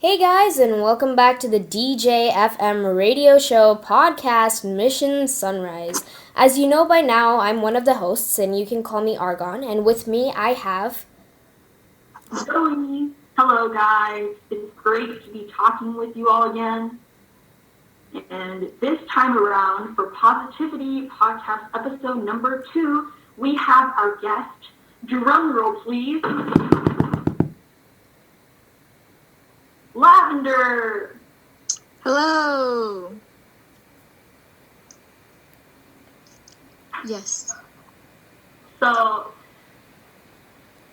Hey guys, and welcome back to the DJFM radio show podcast Mission Sunrise. As you know by now, I'm one of the hosts, and you can call me Argon. And with me, I have Zoe. Hello, guys. It's great to be talking with you all again. And this time around, for Positivity Podcast episode number 2, we have our guest. Drum roll, please. Lavender. Hello. Yes. So,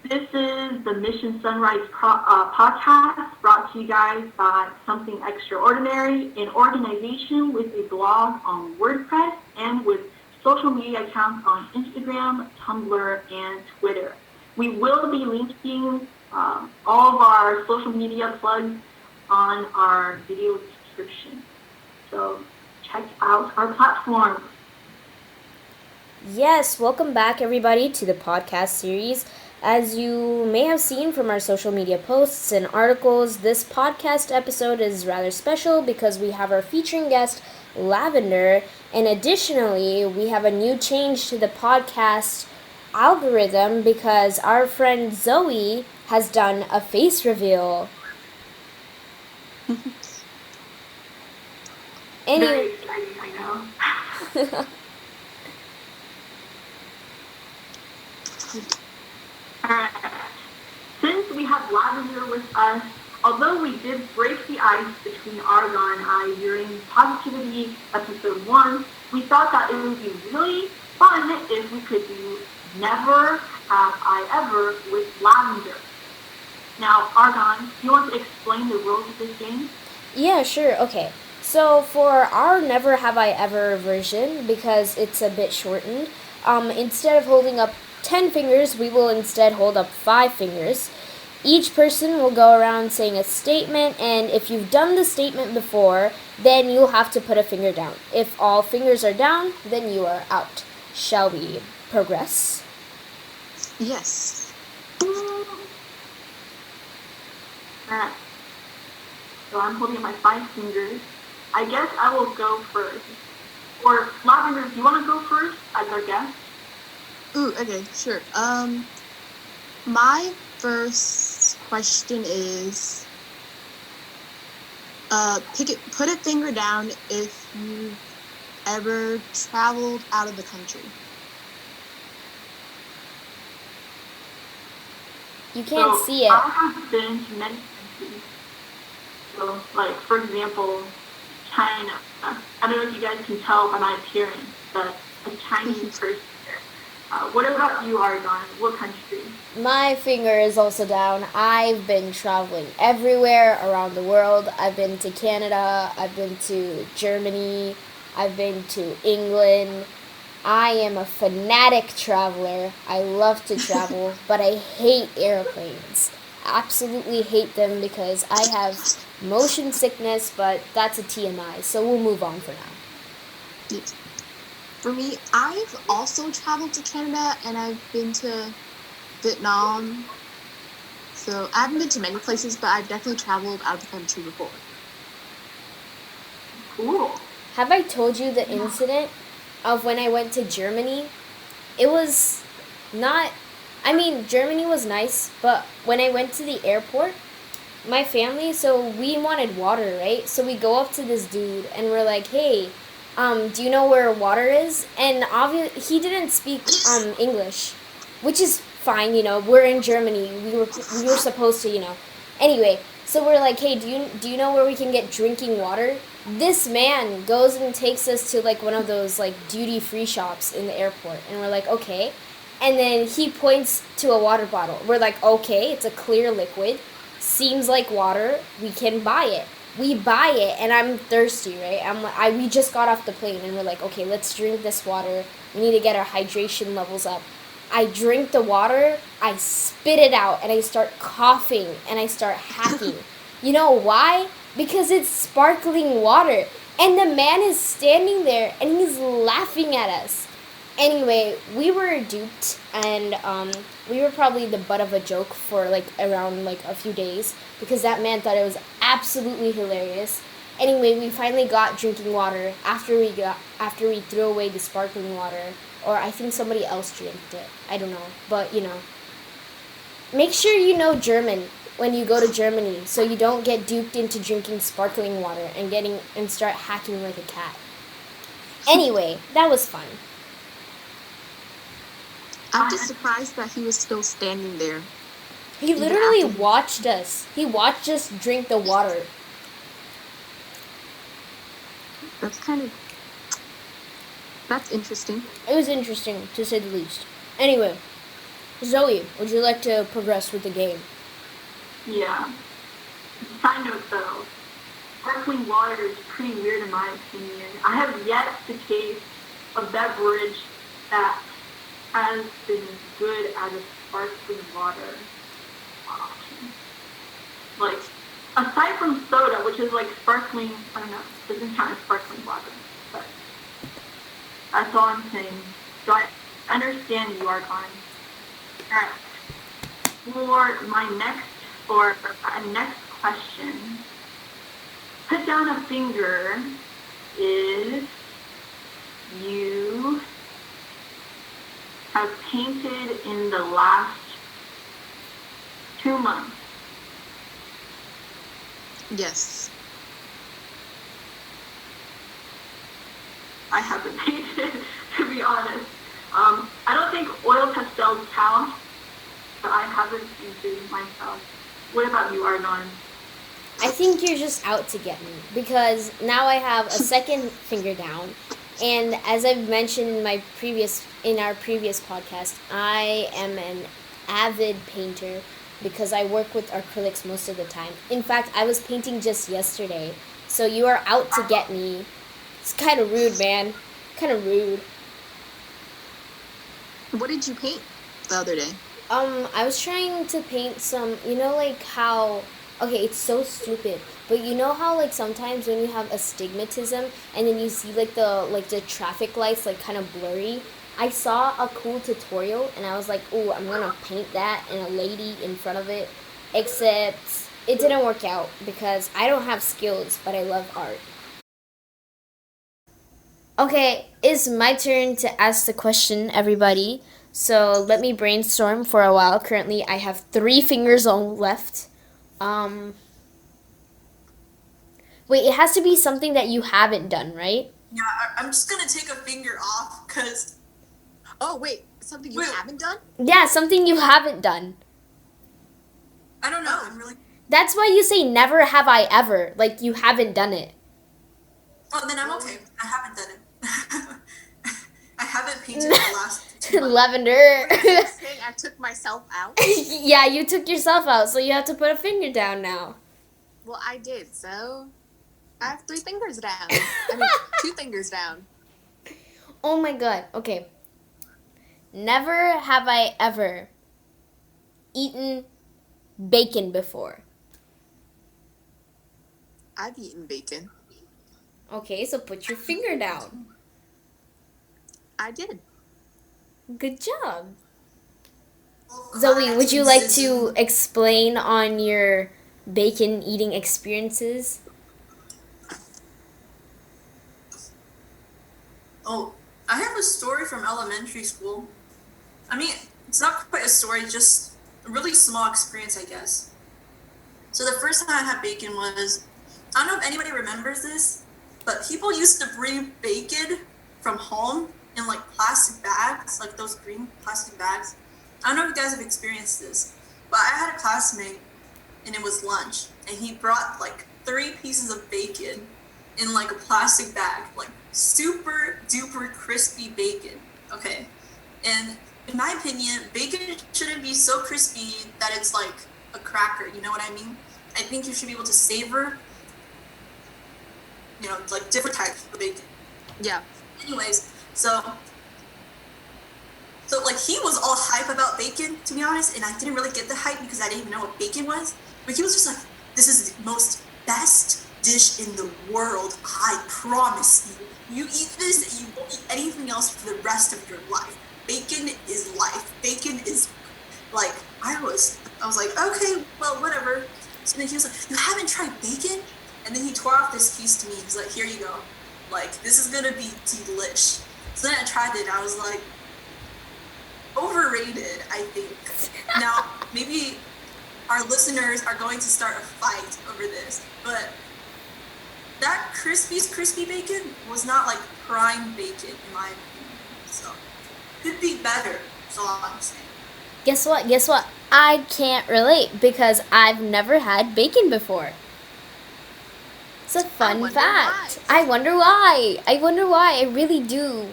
this is the Mission Sunrise podcast brought to you guys by Something Extraordinary, an organization with a blog on WordPress and with social media accounts on Instagram, Tumblr, and Twitter. We will be linking all of our social media plugs on our video description. So check out our platform. Yes, welcome back everybody to the podcast series. As you may have seen from our social media posts and articles, this podcast episode is rather special because we have our featuring guest, Lavender, and additionally, we have a new change to the podcast algorithm because our friend Zoe has done a face reveal. Very exciting, I know. Alright. Since we have Lavender with us, although we did break the ice between Argon and I during Positivity episode 1, we thought that it would be really fun if we could do Never Have I Ever with Lavender. Now, Argon, do you want to explain the rules of this game? Yeah, sure, okay. So for our Never Have I Ever version, because it's a bit shortened, instead of holding up 10 fingers, we will instead hold up 5 fingers. Each person will go around saying a statement, and if you've done the statement before, then you'll have to put a finger down. If all fingers are down, then you are out. Shall we progress? Yes. Alright. So I'm holding up my 5 fingers. I guess I will go first. Or Lavender, do you want to go first as our guest? Ooh, okay, sure. My first question is, put a finger down if you've ever traveled out of the country. You can't see it. I have been to many countries. So, like, for example, China. I don't know if you guys can tell by my appearance, but a Chinese person. What about you, Argon? What country? My finger is also down. I've been traveling everywhere around the world. I've been to Canada. I've been to Germany. I've been to England. I am a fanatic traveler. I love to travel, but I hate airplanes. Absolutely hate them because I have motion sickness, but that's a TMI, so we'll move on for now. Yes. For me, I've also traveled to Canada, and I've been to Vietnam. So I haven't been to many places, but I've definitely traveled out of the country before. Cool. Have I told you the incident of when I went to Germany? It was not... Germany was nice, but when I went to the airport, my family, so we wanted water, right? So we go up to this dude, and we're like, hey... do you know where water is? And he didn't speak English, which is fine, we're in Germany. We were supposed to, Anyway, so we're like, hey, do you know where we can get drinking water? This man goes and takes us to like one of those like duty-free shops in the airport, and we're like, okay. And then he points to a water bottle. We're like, okay, it's a clear liquid. Seems like water. We can buy it. We buy it, and I'm thirsty, right? We just got off the plane, and we're like, okay, let's drink this water. We need to get our hydration levels up. I drink the water, I spit it out, and I start coughing, and I start hacking. You know why? Because it's sparkling water, and the man is standing there, and he's laughing at us. Anyway, we were duped, and we were probably the butt of a joke for around a few days, because that man thought it was absolutely hilarious. Anyway, we finally got drinking water after we threw away the sparkling water, or I think somebody else drank it. I don't know, but make sure you know German when you go to Germany, so you don't get duped into drinking sparkling water and start hacking like a cat. Anyway, that was fun. I'm just surprised that he was still standing there. He literally watched us. He watched us drink the water. That's interesting. It was interesting, to say the least. Anyway, Zoe, would you like to progress with the game? Yeah. Side note though, sparkling water is pretty weird in my opinion. I have yet to taste a beverage that has been as good as a sparkling water option. Like, aside from soda, which is like sparkling, I don't know, doesn't count as sparkling water, but that's all I'm saying. So I understand you, Argon. Alright. For my next question, put down a finger if you have painted in the last 2 months. Yes. I haven't painted, to be honest. I don't think oil pastels count, but I haven't painted myself. What about you, Argon? I think you're just out to get me, because now I have a second finger down, and as I've mentioned in our previous podcast, I am an avid painter because I work with acrylics most of the time. In fact, I was painting just yesterday, so you are out to get me. It's kind of rude, man. Kind of rude. What did you paint the other day? I was trying to paint some, like how, okay, it's so stupid, but you know how, like, sometimes when you have astigmatism and then you see, like, the traffic lights, like, kind of blurry? I saw a cool tutorial and I was like, ooh, I'm gonna paint that and a lady in front of it, except it didn't work out because I don't have skills, but I love art. Okay, it's my turn to ask the question, everybody. So let me brainstorm for a while. Currently, I have 3 fingers left. Wait, it has to be something that you haven't done, right? Yeah, I'm just gonna take a finger off, because... Oh, wait, something you haven't done? Yeah, something you haven't done. I don't know, I'm really... That's why you say never have I ever, like you haven't done it. Oh, then I'm okay. I haven't done it. I haven't painted the last 2 months. Lavender. Saying I took myself out? Yeah, you took yourself out, so you have to put a finger down now. Well, I did, so I have 3 fingers down. I mean, 2 fingers down. Oh my god, okay. Never have I ever eaten bacon before. I've eaten bacon. Okay, so put your finger down. I did. Good job. Zoe, would you like to explain on your bacon eating experiences? Oh, I have a story from elementary school. I mean, it's not quite a story, just a really small experience, I guess. So the first time I had bacon was, I don't know if anybody remembers this, but people used to bring bacon from home in like plastic bags, like those green plastic bags. I don't know if you guys have experienced this, but I had a classmate and it was lunch and he brought like 3 pieces of bacon in like a plastic bag, like super duper crispy bacon, okay? And in my opinion, bacon shouldn't be so crispy that it's like a cracker, you know what I mean? I think you should be able to savor, like different types of bacon. Yeah. Anyways, so like he was all hype about bacon, to be honest, and I didn't really get the hype because I didn't even know what bacon was. But he was just like, this is the most best dish in the world, I promise you. You eat this and you won't eat anything else for the rest of your life. Bacon is life. Bacon is like, I was like, okay, well, whatever. So then he was like, you haven't tried bacon? And then he tore off this piece to me. He's like, here you go. Like, this is gonna be delish. So then I tried it. I was like, overrated, I think. Now, maybe our listeners are going to start a fight over this, but that crispy bacon was not like prime bacon in my opinion. So, could be better, is all I'm saying. Guess what? I can't relate because I've never had bacon before. It's a fun fact. I wonder why. I really do.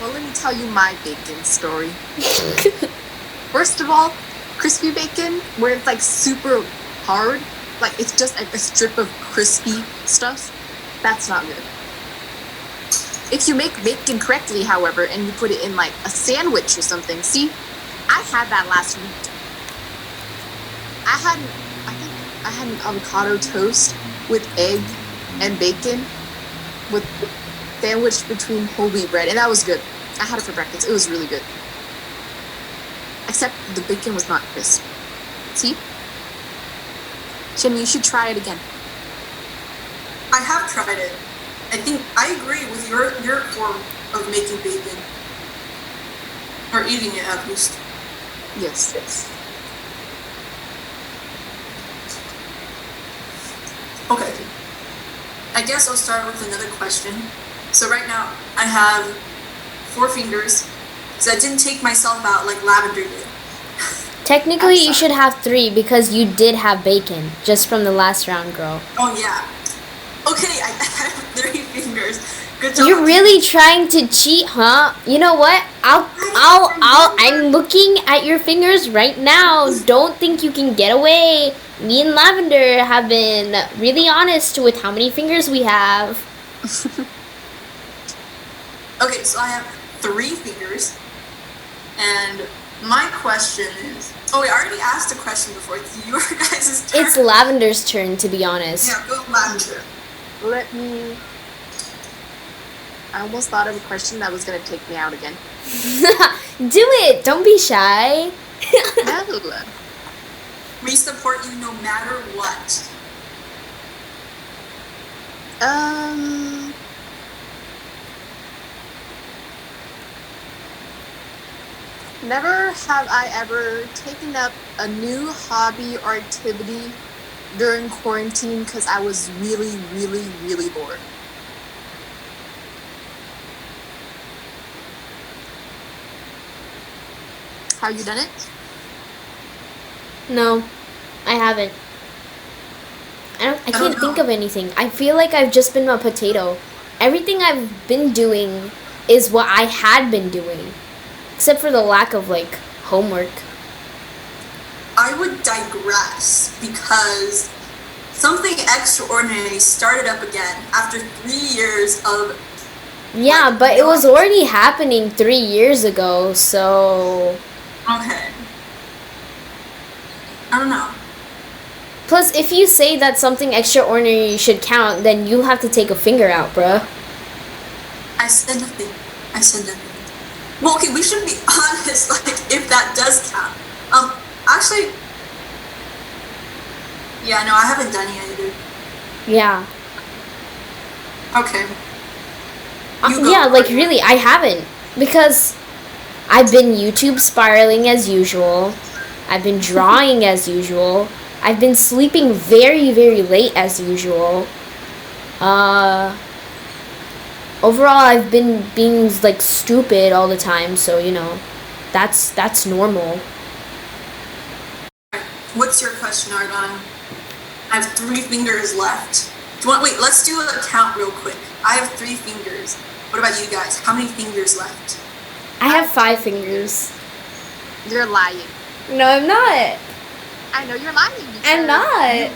Well, let me tell you my bacon story. First of all, crispy bacon, where it's like super hard, like it's just like a strip of crispy stuff, that's not good. If you make bacon correctly, however, and you put it in like a sandwich or something, see, I had that last week. I had an avocado toast with egg and bacon with sandwiched between whole wheat bread, and that was good. I had it for breakfast. It was really good. Except the bacon was not crisp. See? Shin, you should try it again. I have tried it. I think I agree with your form of making bacon. Or eating it at least. Yes. Okay. I guess I'll start with another question. So right now, I have 4 fingers. So I didn't take myself out like Lavender did. Technically, you should have 3 because you did have bacon just from the last round, girl. Oh yeah. Okay, I have 3 fingers. Good job. You're really trying to cheat, huh? You know what? I'm looking at your fingers right now. Don't think you can get away. Me and Lavender have been really honest with how many fingers we have. Okay, so I have 3 fingers. And my question is... Oh, wait, I already asked a question before. It's your guys' turn. It's Lavender's turn, to be honest. Yeah, go Lavender. Let me... I almost thought of a question that was going to take me out again. Do it! Don't be shy. No. We support you no matter what. Never have I ever taken up a new hobby or activity during quarantine because I was really, really, really bored. Have you done it? No, I haven't. I don't can't think of anything. I feel like I've just been a potato. Everything I've been doing is what I had been doing. Except for the lack of, like, homework. I would digress because something extraordinary started up again after 3 years of... Yeah, like, but it was already happening 3 years ago, so... Okay. I don't know. Plus, if you say that something extraordinary should count, then you have to take a finger out, bruh. I said nothing. Well, okay, we should be honest, like, if that does count. Actually... Yeah, no, I haven't done it either. Yeah. Okay. Yeah, like, really, I haven't. Because I've been YouTube spiraling as usual. I've been drawing as usual. I've been sleeping very, very late as usual. Overall, I've been being, like, stupid all the time, so, you know, that's normal. What's your question, Argon? I have 3 fingers left. Do you want... Wait, let's do a count real quick. I have 3 fingers. What about you guys? How many fingers left? I have 5 fingers. You're lying. No, I'm not. I know you're lying. I'm not.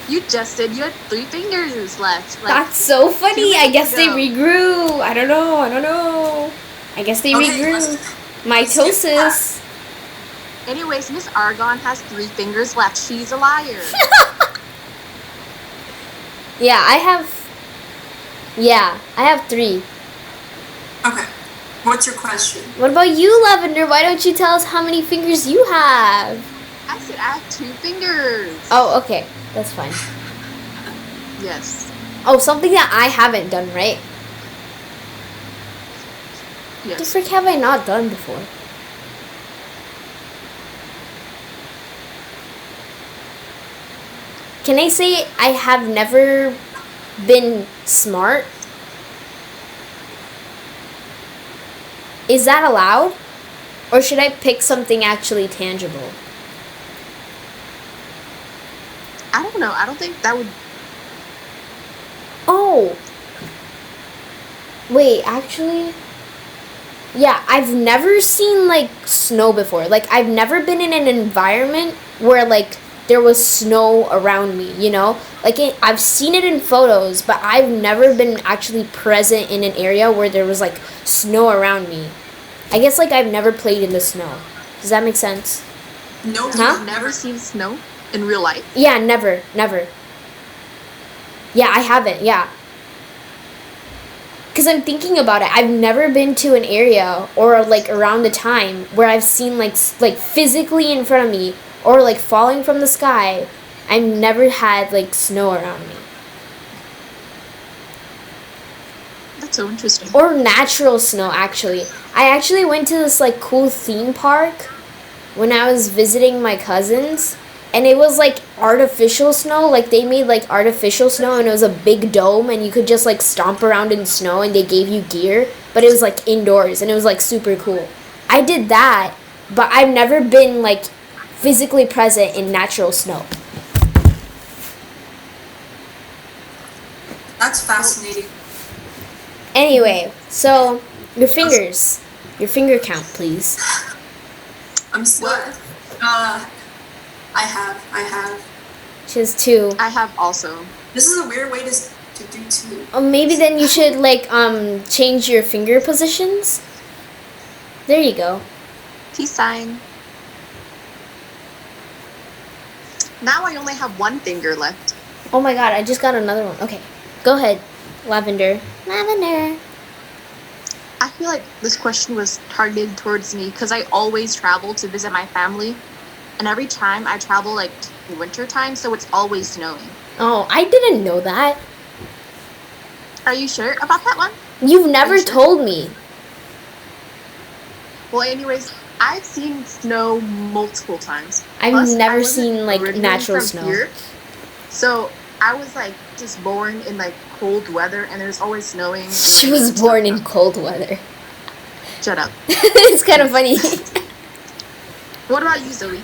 You just said you had 3 fingers left. Like, that's so funny. I guess they ago. regrew. I don't know. I guess they regrew. Mitosis. Anyways, Miss Argon has 3 fingers left. She's a liar. Yeah, I have 3. Okay. What's your question? What about you, Lavender? Why don't you tell us how many fingers you have? I said I have 2 fingers. Oh, okay. That's fine. Yes. Oh, something that I haven't done, right? What the Yes. frick have I not done before? Can I say I have never been smart? Is that allowed? Or should I pick something actually tangible? I don't know. I don't think that would. Oh! Wait, actually? Yeah, I've never seen, like, snow before. Like, I've never been in an environment where, like, there was snow around me, you know? Like, I've seen it in photos, but I've never been actually present in an area where there was, like, snow around me. I guess, like, I've never played in the snow. Does that make sense? No, Huh? You've never seen snow in real life? Yeah, never. Yeah, I haven't, yeah. Because I'm thinking about it. I've never been to an area or, like, around the time where I've seen, like physically in front of me or, like, falling from the sky. I've never had, like, snow around me. That's so interesting. Or natural snow, actually. I actually went to this, like, cool theme park when I was visiting my cousins. And it was, like, artificial snow. Like, they made, like, artificial snow, and it was a big dome, and you could just, like, stomp around in snow, and they gave you gear. But it was, like, indoors, and it was, like, super cool. I did that, but I've never been, like, physically present in natural snow. That's fascinating. Anyway, so, your fingers. Your finger count, please. I'm still. I have. She has 2. I have also. This is a weird way to do 2. Oh, maybe then you should, like, change your finger positions. There you go. Peace sign. Now I only have 1 finger left. Oh my god, I just got another one. Okay, go ahead, Lavender. Lavender. I feel like this question was targeted towards me because I always travel to visit my family. And every time I travel, like, in winter time, so it's always snowing. Oh, I didn't know that. Are you sure about that one? You've never sure? told me. Well, anyways, I've seen snow multiple times. I've Plus, never I wasn't seen, like, originally natural from snow. here, so I was, like, just born in, like, cold weather, and there's always snowing. She was born in cold weather. Shut up. It's kind of funny. What about you, Zoe?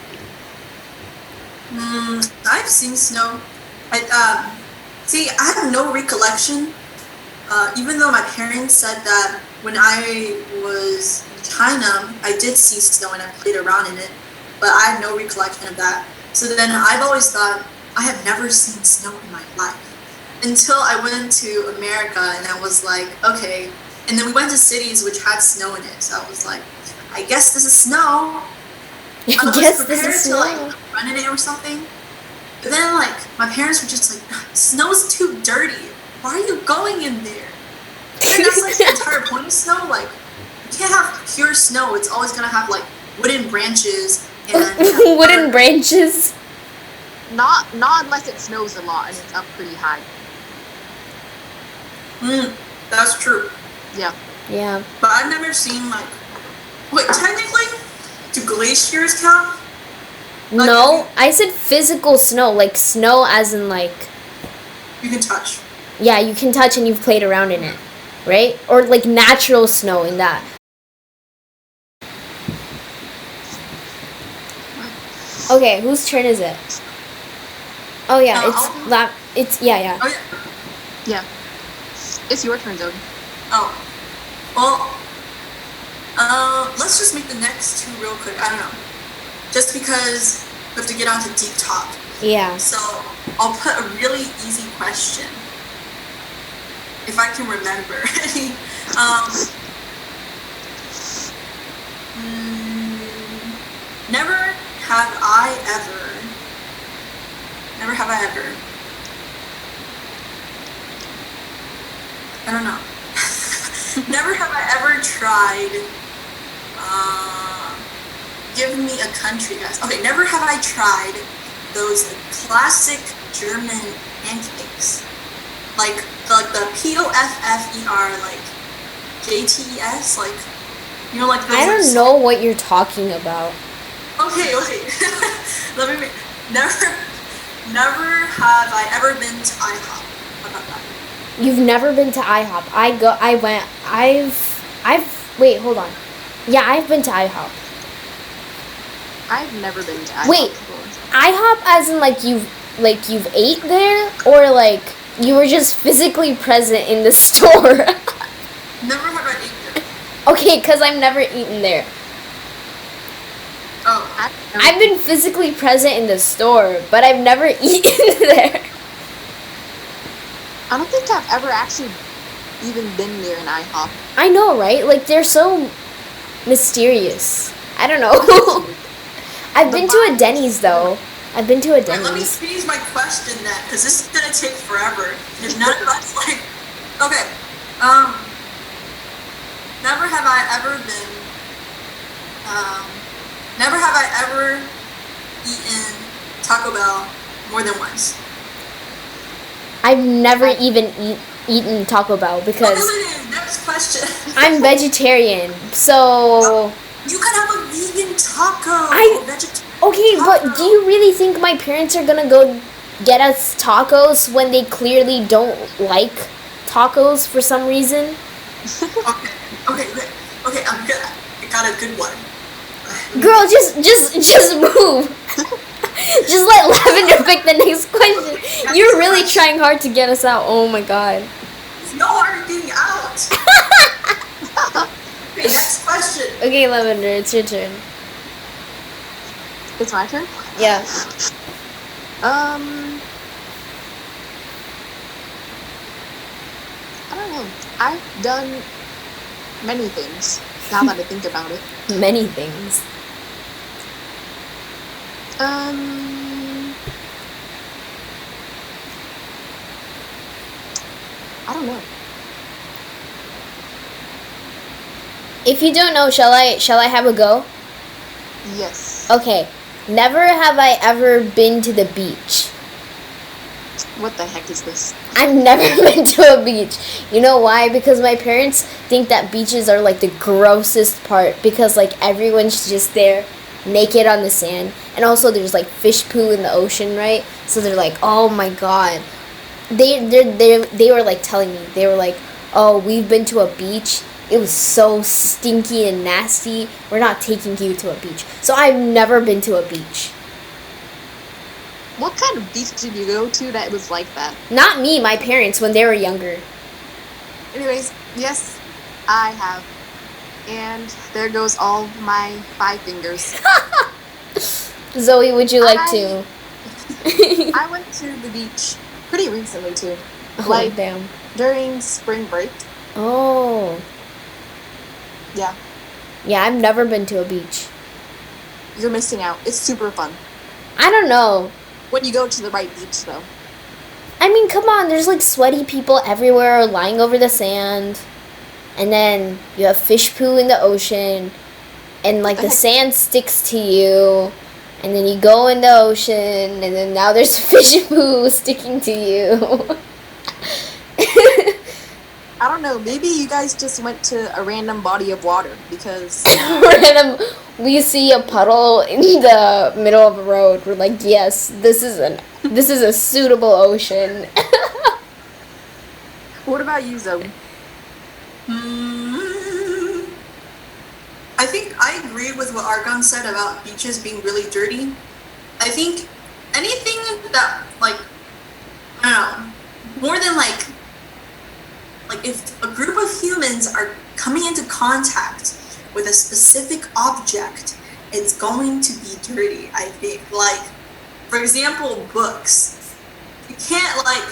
I've seen snow. I have no recollection. Even though my parents said that when I was in China, I did see snow and I played around in it, but I have no recollection of that. So then I've always thought I have never seen snow in my life until I went to America and I was like, okay. And then we went to cities which had snow in it, so I was like, I guess this is snow. I was Yes, this prepared is to snow. like run in it or something. But then like my parents were just like, snow's too dirty. Why are you going in there? And that's like the entire point of snow. Like you can't have pure snow. It's always gonna have like wooden branches and Wooden branches. Not unless it snows a lot and it's up pretty high. That's true. Yeah. Yeah. But I've never seen like wait, technically, do glaciers count? Like, No, I said physical snow, like snow as in like, you can touch. yeah, you can touch and you've played around in it, right? Or like natural snow in that. Okay, whose turn is it? Oh yeah, it's yeah. Oh yeah. Yeah. It's your turn, Zoe. Oh. Well, let's just make the next 2 real quick. I don't know. Just because we have to get on to deep talk. Yeah. So I'll put a really easy question. If I can remember. Never have I ever. I don't know. Never have I ever tried give me a country, guys. Okay, never have I tried those classic German pancakes. Like the POFFER, like JTES, like, you know, like those. I don't know what you're talking about. Okay. Let me. Never have I ever been to IHOP. How about that? You've never been to IHOP. Wait, hold on. Yeah, I've been to IHOP. I've never been to IHOP Wait, before. IHOP as in you've ate there, or like you were just physically present in the store? Never have I eaten there. Okay, because I've never eaten there. Oh. I've been physically present in the store, but I've never eaten there. I don't think I've ever actually even been near an IHOP. I know, right? Like, they're so mysterious. I don't know. I've been to a Denny's, though. I've been to a Wait, let me Denny's. finish my question then, because this is gonna take forever. If none of us like, okay, never have I ever been, never have I ever eaten Taco Bell more than once. I've never even eaten Taco Bell because Next question. I'm vegetarian, so... You can have a vegan taco. Okay, but do you really think my parents are gonna go get us tacos when they clearly don't like tacos for some reason? Okay, I'm good. I got a good one. Girl, just move. Just let Lavender pick the next question. You're really trying hard to get us out. Oh my god. No harm getting out. Okay, next question. Okay, Lavender, it's your turn. It's my turn? Yeah. I don't know. I've done many things, now that I think about it. Many things. I don't know. If you don't know, shall I have a go? Yes. Okay. Never have I ever been to the beach. What the heck is this? I've never been to a beach. You know why? Because my parents think that beaches are like the grossest part because like everyone's just there naked on the sand, and also there's like fish poo in the ocean, right? So they're like, oh my god. They were like telling me, they were like, oh, we've been to a beach. It was so stinky and nasty. We're not taking you to a beach. So I've never been to a beach. What kind of beach did you go to that was like that? Not me, my parents when they were younger. Anyways, yes, I have. And there goes all my 5 fingers. Zoe, would you like to? I went to the beach pretty recently too. Oh, like damn. during spring break. Oh. Yeah. Yeah, I've never been to a beach. You're missing out. It's super fun. I don't know. When you go to the right beach though. I mean, come on, there's like sweaty people everywhere lying over the sand. And then you have fish poo in the ocean. And like the sand sticks to you. And then you go in the ocean. And then now there's fish poo sticking to you. I don't know. Maybe you guys just went to a random body of water because we see a puddle in the middle of a road. We're like, yes, this is a suitable ocean. What about you, Zoe? I think I agree with what Argon said about beaches being really dirty. I think anything that, like, I don't know, more than like if a group of humans are coming into contact with a specific object, it's going to be dirty, I think. Like, for example, books. You can't, like,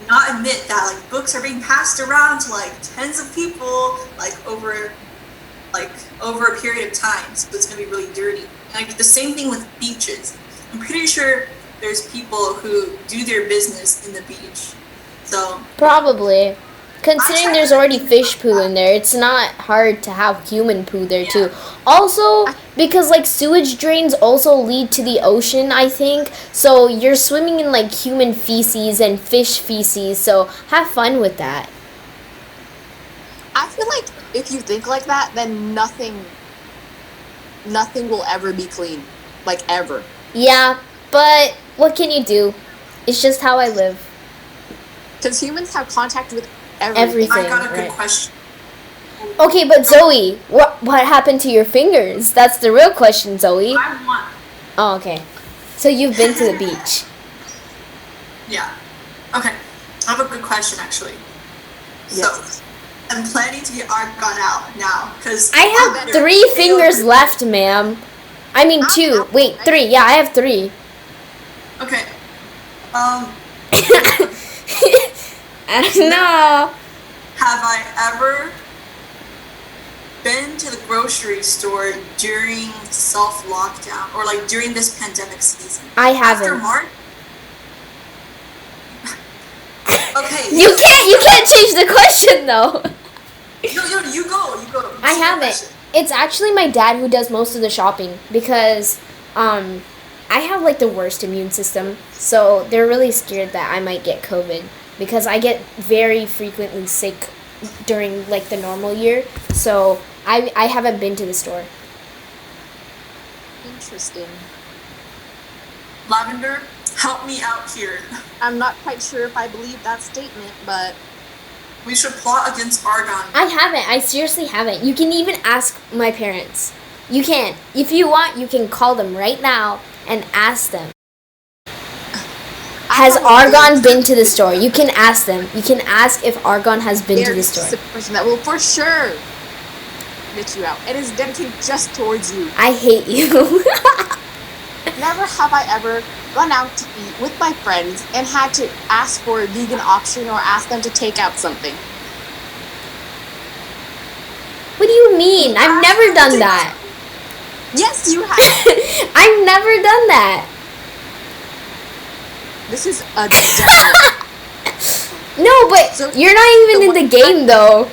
not admit that, like, books are being passed around to, like, tens of people, like, over a period of time, so it's going to be really dirty. And, like, the same thing with beaches. I'm pretty sure there's people who do their business in the beach. So Probably. considering there's already fish poo in there, it's not hard to have human poo there too. Also, because like sewage drains also lead to the ocean, I think. So you're swimming in like human feces and fish feces. So have fun with that. I feel like if you think like that, then nothing will ever be clean, like ever. Yeah, but what can you do? It's just how I live. Because humans have contact with everything. Everything. I got a good right. question. Okay, but Zoe, what happened to your fingers? That's the real question, Zoe. I want. Oh, okay. So you've been to the beach. Yeah. Okay. I have a good question actually. Yes. So I'm planning to get Argon out now because I have 3 fingers left, ma'am. I mean 2. Wait, 3. Yeah, I have 3. Okay. I don't know. Have I ever been to the grocery store during self-lockdown or like during this pandemic season? I After haven't. March? Okay. You can't change the question though. No, you go. I haven't. It's actually my dad who does most of the shopping because I have like the worst immune system. So they're really scared that I might get COVID because I get very frequently sick during like the normal year. So I haven't been to the store. Interesting. Lavender, help me out here. I'm not quite sure if I believe that statement, but We should plot against Argon. I haven't. I seriously haven't. You can even ask my parents. You can. If you want, you can call them right now and ask them. Has Argon been to the store? You can ask them. You can ask if Argon has been to the store. There's a person that will for sure get you out. It is dedicated just towards you. I hate you. Never have I ever gone out to eat with my friends and had to ask for a vegan option or ask them to take out something. What do you mean? I've never done that. Yes, you have. I've never done that. This is a No, but So- you're not even in the game though.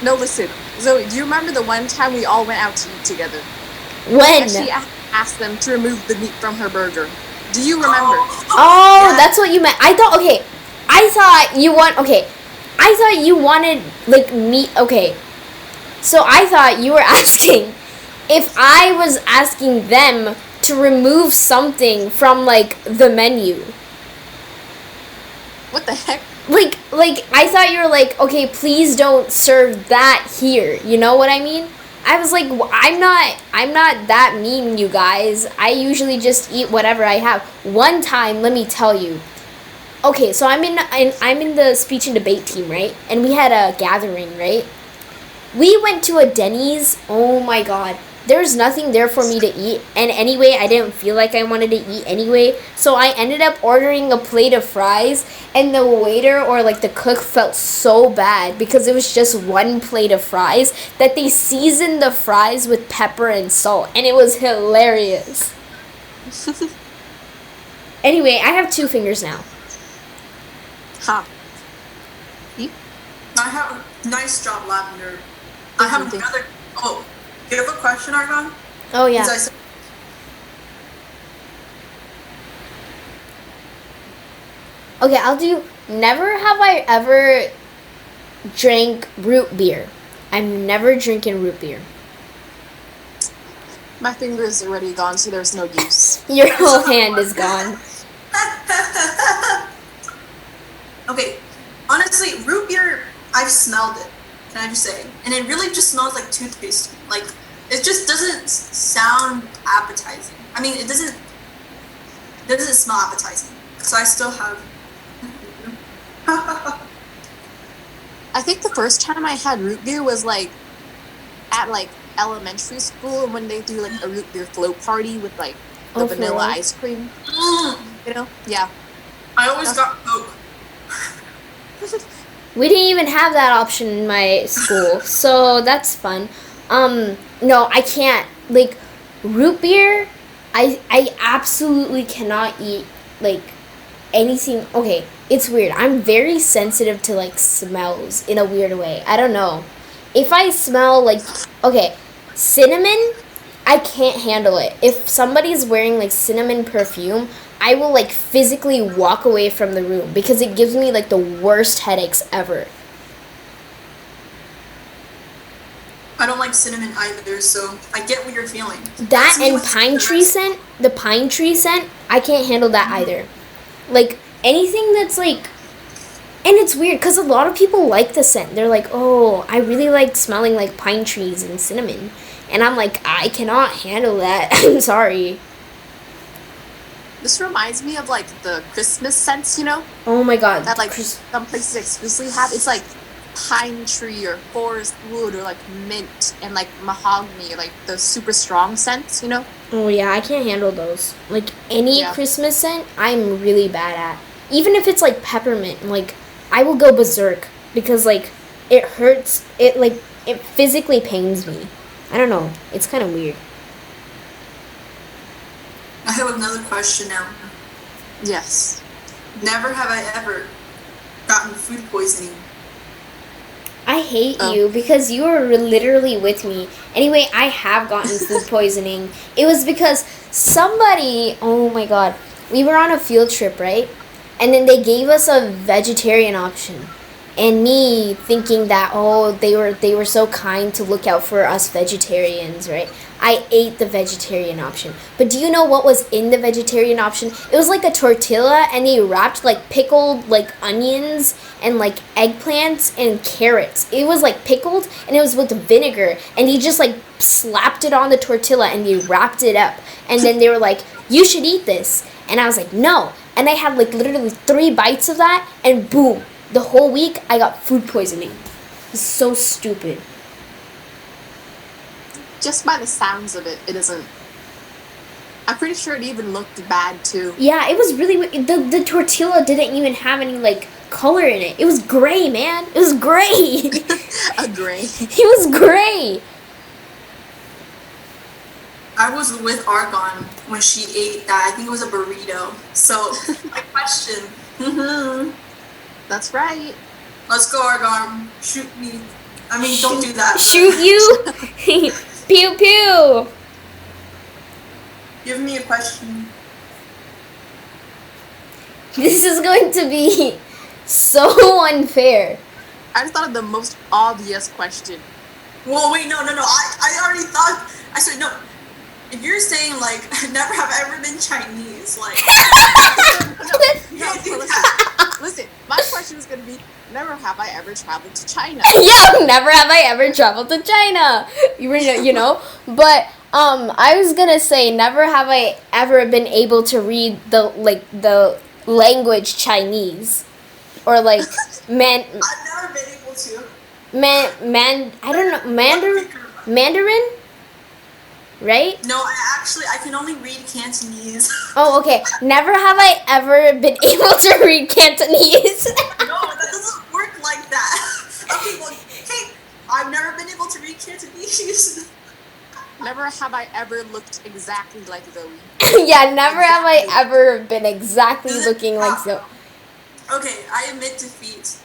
No, listen. Zoe, do you remember the one time we all went out to eat together? When? And she asked them to remove the meat from her burger. Do you remember? Oh, Yeah. that's what you meant. I thought you wanted like meat. Okay. So I thought you were asking if I was asking them to remove something from like the menu. What the heck? Like I thought you were like, okay, please don't serve that here. You know what I mean? I was like, I'm not that mean, you guys. I usually just eat whatever I have. One time, let me tell you. Okay, so I'm in the speech and debate team, right? And we had a gathering, right? We went to a Denny's. Oh my god. There's nothing there for me to eat. And anyway, I didn't feel like I wanted to eat anyway. So I ended up ordering a plate of fries. And the waiter or like the cook felt so bad because it was just one plate of fries that they seasoned the fries with pepper and salt. And it was hilarious. Anyway, I have 2 fingers now. Huh. I have nice job, Lavender. I have Thank you. another. Oh, do you have a question, Argon? Oh yeah. 'Cause I said- Okay, I'll do. Never have I ever drank root beer. I'm never drinking root beer. My finger's already gone, so there's no use. Your whole hand is gone. Okay, honestly, root beer, I've smelled it. Can I just say? And it really just smells like toothpaste. Like, it just doesn't sound appetizing. I mean, it doesn't smell appetizing. So I still have. I think the first time I had root beer was like at like elementary school when they do like a root beer float party with like the Oh, for vanilla real? ice cream. Mm, You know? Yeah. I always got Coke. We didn't even have that option in my school, so that's fun. No, I can't. Like, root beer, I absolutely cannot eat, like, anything. Okay, it's weird. I'm very sensitive to like smells in a weird way. I don't know. If I smell like, okay, cinnamon, I can't handle it. If somebody's wearing like cinnamon perfume, I will like physically walk away from the room because it gives me like the worst headaches ever. I don't like cinnamon either, so I get what you're feeling. That and pine tree scent, the pine tree scent, I can't handle that either. Like anything that's like, and it's weird because a lot of people like the scent. They're like, oh, I really like smelling like pine trees and cinnamon. And I'm like, I cannot handle that. I'm sorry. This reminds me of like the Christmas scents, you know? Oh my god. That like some places exclusively have. It's like pine tree or forest wood or like mint and like mahogany or like those super strong scents, you know? Oh yeah, I can't handle those. Like any Yeah. Christmas scent, I'm really bad at. Even if it's like peppermint, like I will go berserk because like it hurts. It like it physically pains me. I don't know. It's kind of weird. I have another question now. Yes. Never have I ever gotten food poisoning. I hate Oh. you because you were literally with me. Anyway, I have gotten food poisoning. It was because somebody, oh my god, we were on a field trip, right? And then they gave us a vegetarian option. And me thinking that, oh, they were so kind to look out for us vegetarians, right? I ate the vegetarian option. But do you know what was in the vegetarian option? It was like a tortilla and they wrapped like pickled like onions and like eggplants and carrots. It was like pickled and it was with vinegar and they just like slapped it on the tortilla and they wrapped it up. And then they were like, you should eat this. And I was like, no. And I had like literally 3 bites of that and boom. The whole week I got food poisoning. It's so stupid. Just by the sounds of it, it isn't. I'm pretty sure it even looked bad too. Yeah, it was really the tortilla didn't even have any like color in it. It was gray, man. It was gray. Agree. It was gray. I was with Argon when she ate that. I think it was a burrito. So, my question. That's right. Let's go, Argon. Shoot me. I mean, don't do that. Shoot you. Pew pew. Give me a question. This is going to be so unfair. I just thought of the most obvious question. Well, wait, no. I already thought. I said no. If you're saying like, never have I ever been Chinese, like. Listen, my question was gonna be, never have I ever traveled to China. Yeah, never have I ever traveled to China. You know, but I was gonna say never have I ever been able to read the language Chinese, or like I've never been able to. I don't know, Mandarin, right? No, I can only read Cantonese. Oh, okay. Never have I ever been able to read Cantonese. No, that doesn't work like that. Okay, well, hey, I've never been able to read Cantonese. Never have I ever looked exactly like Zoe. Yeah, never have I ever been exactly looking like Zoe. Okay, I admit defeat.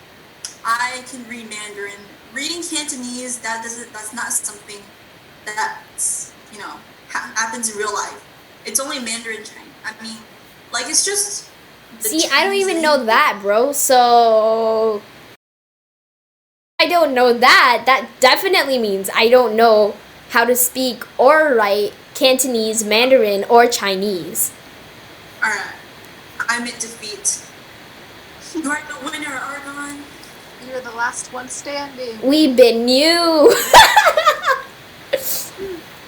I can read Mandarin. Reading Cantonese, that's not something that's, happens in real life. It's only Mandarin Chinese. I mean, like, it's just... See, I don't even know that, bro, so... I don't know that. That definitely means I don't know how to speak or write Cantonese, Mandarin, or Chinese. Alright. I admit defeat. You are the winner, Argon. You're the last one standing. We been you.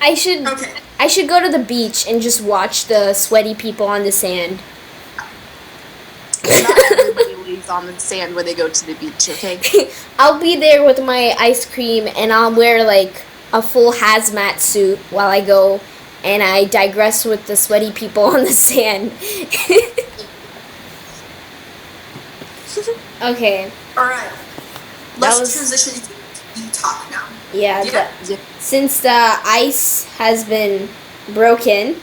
Okay. I should go to the beach and just watch the sweaty people on the sand. Not everybody lays on the sand when they go to the beach, okay? I'll be there with my ice cream and I'll wear like a full hazmat suit while I go and I digress with the sweaty people on the sand. Okay. Alright. Let's was- transition into deep talk now. Yeah, Yeah. since the ice has been broken,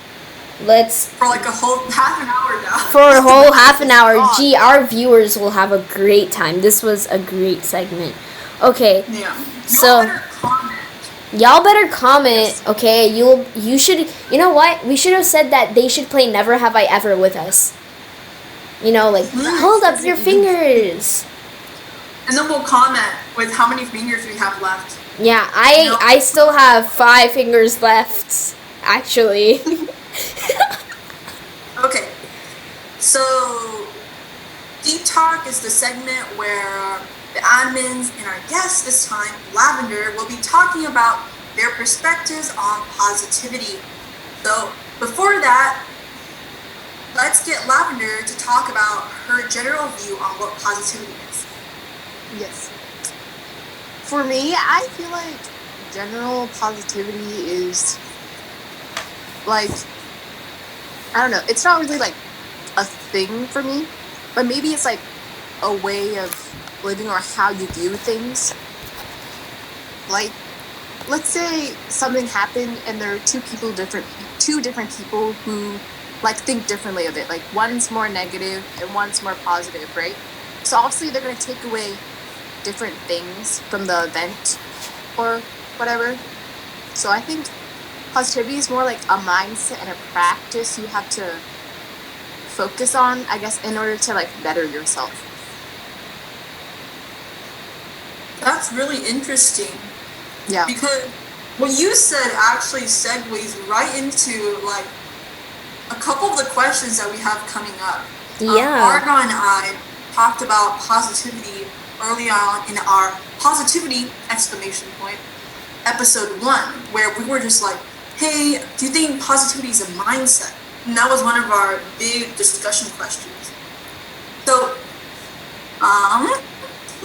let's For like a whole half an hour now. for a whole half an hour. God. Gee, our viewers will have a great time. This was a great segment. Okay, Yeah. So- Y'all better comment. y'all better comment. Yes. Okay, you should. You know what? We should have said that they should play Never Have I Ever with us. You know, like hold up your fingers. And then we'll comment with how many fingers we have left. Yeah, No. I still have 5 fingers left. Actually. Okay. So, Deep Talk is the segment where the admins and our guest this time, Lavender, will be talking about their perspectives on positivity. So, before that, let's get Lavender to talk about her general view on what positivity is. Yes. For me, I feel like general positivity is like, I don't know, it's not really like a thing for me, but maybe it's like a way of living or how you view things. Like, let's say something happened and there are two different people who like think differently of it. Like one's more negative and one's more positive, right? So obviously they're going to take away different things from the event or whatever. So I think positivity is more like a mindset and a practice you have to focus on, I guess, in order to like better yourself. That's really interesting. Yeah. Because what you said actually segues right into like a couple of the questions that we have coming up. Yeah. Argon and I talked about positivity early on in our positivity exclamation point episode 1, where we were just like, hey, do you think positivity is a mindset? And that was one of our big discussion questions. So,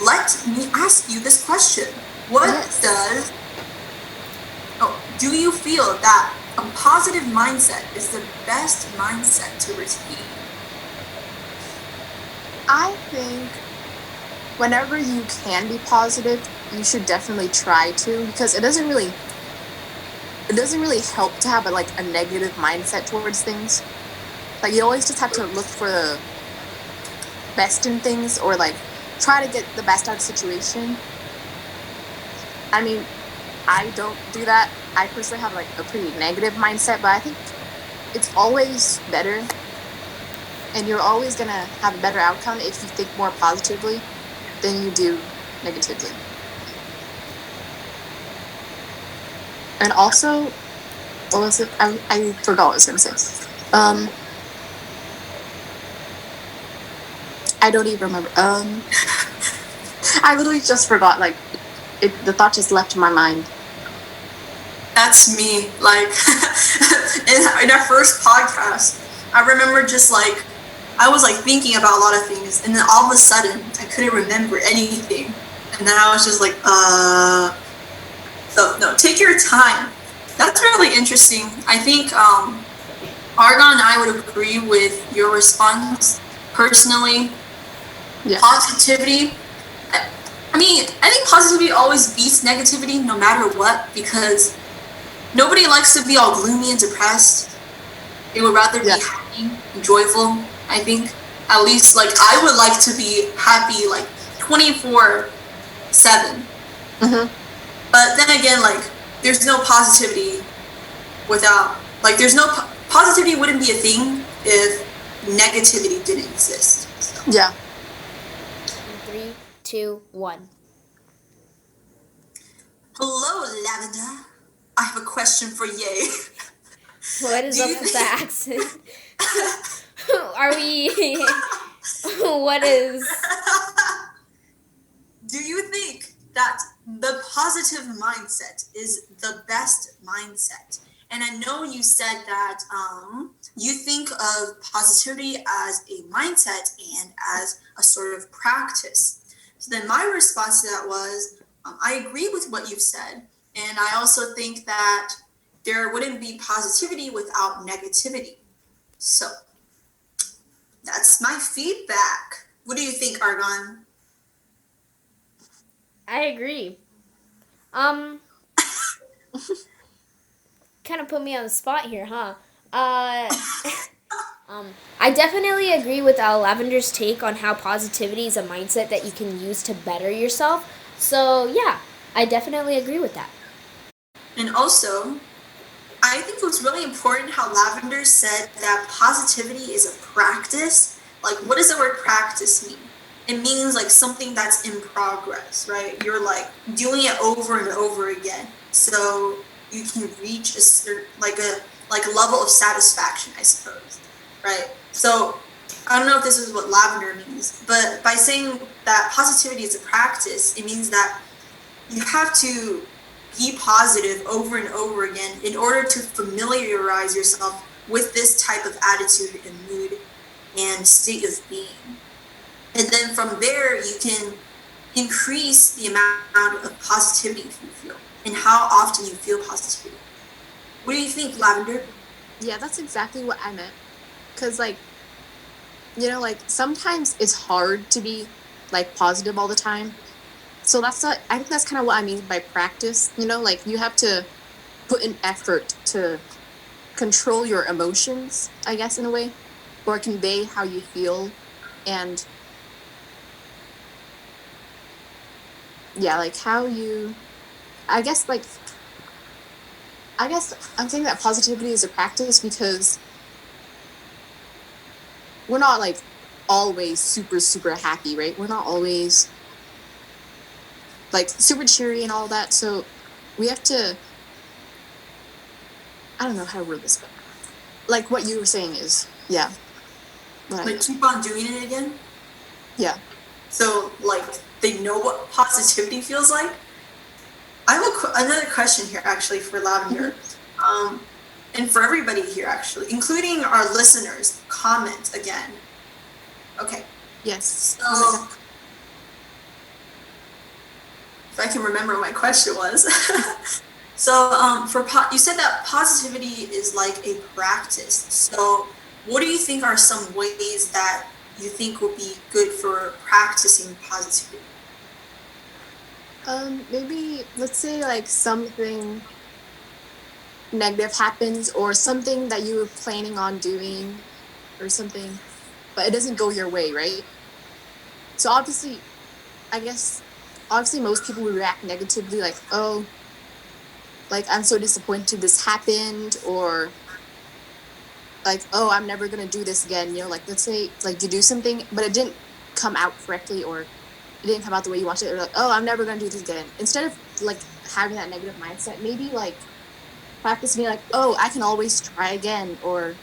let me ask you this question. What Yes. do you feel that a positive mindset is the best mindset to retain? I think whenever you can be positive, you should definitely try to, because it doesn't really help to have a negative mindset towards things. Like you always just have to look for the best in things, or like try to get the best out of the situation. I mean, I don't do that. I personally have like a pretty negative mindset, but I think it's always better, and you're always gonna have a better outcome if you think more positively than you do negatively. And also, what was it? I forgot what I was gonna say. I don't even remember. I literally just forgot. Like, the thought just left my mind. That's me. Like in our first podcast, I remember just like I was like thinking about a lot of things, and then all of a sudden I couldn't remember anything, and then I was just like, So no, take your time. That's really interesting. I think Argon and I would agree with your response. Personally, Yeah. positivity. I mean, I think positivity always beats negativity no matter what, because nobody likes to be all gloomy and depressed. They would rather be happy and joyful, I think. At least, like, I would like to be happy, like, 24/7. Mm-hmm. But then again, like, there's no positivity without, like, positivity wouldn't be a thing if negativity didn't exist. So. Yeah. 3, 2, 1. Hello, Lavender. I have a question for Ye. What is Do up you with the think- accent? Are we? What is? Do you think that the positive mindset is the best mindset? And I know you said that you think of positivity as a mindset and as a sort of practice. So then my response to that was, I agree with what you've said. And I also think that there wouldn't be positivity without negativity. So that's my feedback. What do you think, Argon? I agree. Kind of put me on the spot here, huh? Uh, I definitely agree with Lavender's take on how positivity is a mindset that you can use to better yourself. So, yeah, I definitely agree with that. And also, I think it was really important how Lavender said that positivity is a practice. Like, what does the word practice mean? It means like something that's in progress, right? You're like doing it over and over again, so you can reach a certain like a level of satisfaction, I suppose, right? So I don't know if this is what Lavender means, but by saying that positivity is a practice, it means that you have to be positive over and over again in order to familiarize yourself with this type of attitude and mood and state of being. And then from there, you can increase the amount of positivity you feel and how often you feel positivity. What do you think, Lavender? Yeah, that's exactly what I meant. Because, like, you know, like, sometimes it's hard to be, like, positive all the time. So that's not, I think that's kind of what I mean by practice. You know, like, you have to put an effort to control your emotions, I guess, in a way, or convey how you feel. And yeah, like how you, I guess I'm saying that positivity is a practice because we're not like always super, super happy, right? We're not always like super cheery and all that. So we have to, I don't know how to word this, but like what you were saying is, yeah. Like keep on doing it again? Yeah. So like they know what positivity feels like? I have another question here actually for Lavender. And for everybody here actually, including our listeners, comment again. Okay. Yes. So if I can remember what my question was. So you said that positivity is like a practice. So what do you think are some ways that you think would be good for practicing positivity? Maybe let's say like something negative happens or something that you were planning on doing or something, but it doesn't go your way, right? So obviously, I guess, obviously most people would react negatively like, oh, like, I'm so disappointed this happened, or like, oh, I'm never going to do this again. You know, like, let's say, like, you do something, but it didn't come out correctly, or it didn't come out the way you wanted it, or like, oh, I'm never going to do this again. Instead of, like, having that negative mindset, maybe, like, practice being like, oh, I can always try again, or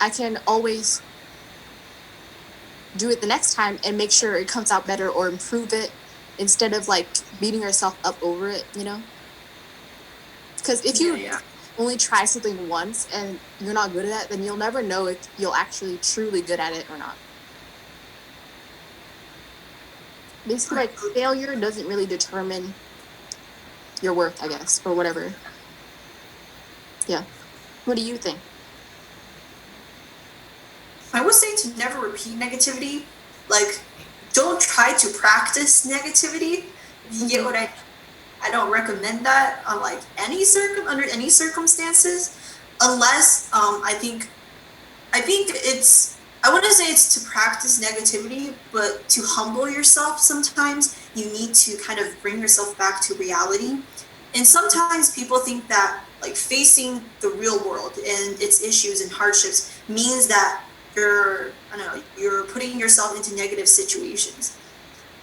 I can always do it the next time and make sure it comes out better or improve it instead of, like, beating yourself up over it, you know? Because if you only try something once and you're not good at it, then you'll never know if you'll actually truly good at it or not. Basically, like, failure doesn't really determine your worth, I guess, or whatever. Yeah. What do you think? I would say to never repeat negativity. Like, don't try to practice negativity. You get what I don't recommend that on like under any circumstances, unless I think it's, I wouldn't say it's to practice negativity, but to humble yourself. Sometimes you need to kind of bring yourself back to reality. And sometimes people think that like facing the real world and its issues and hardships means that you're putting yourself into negative situations.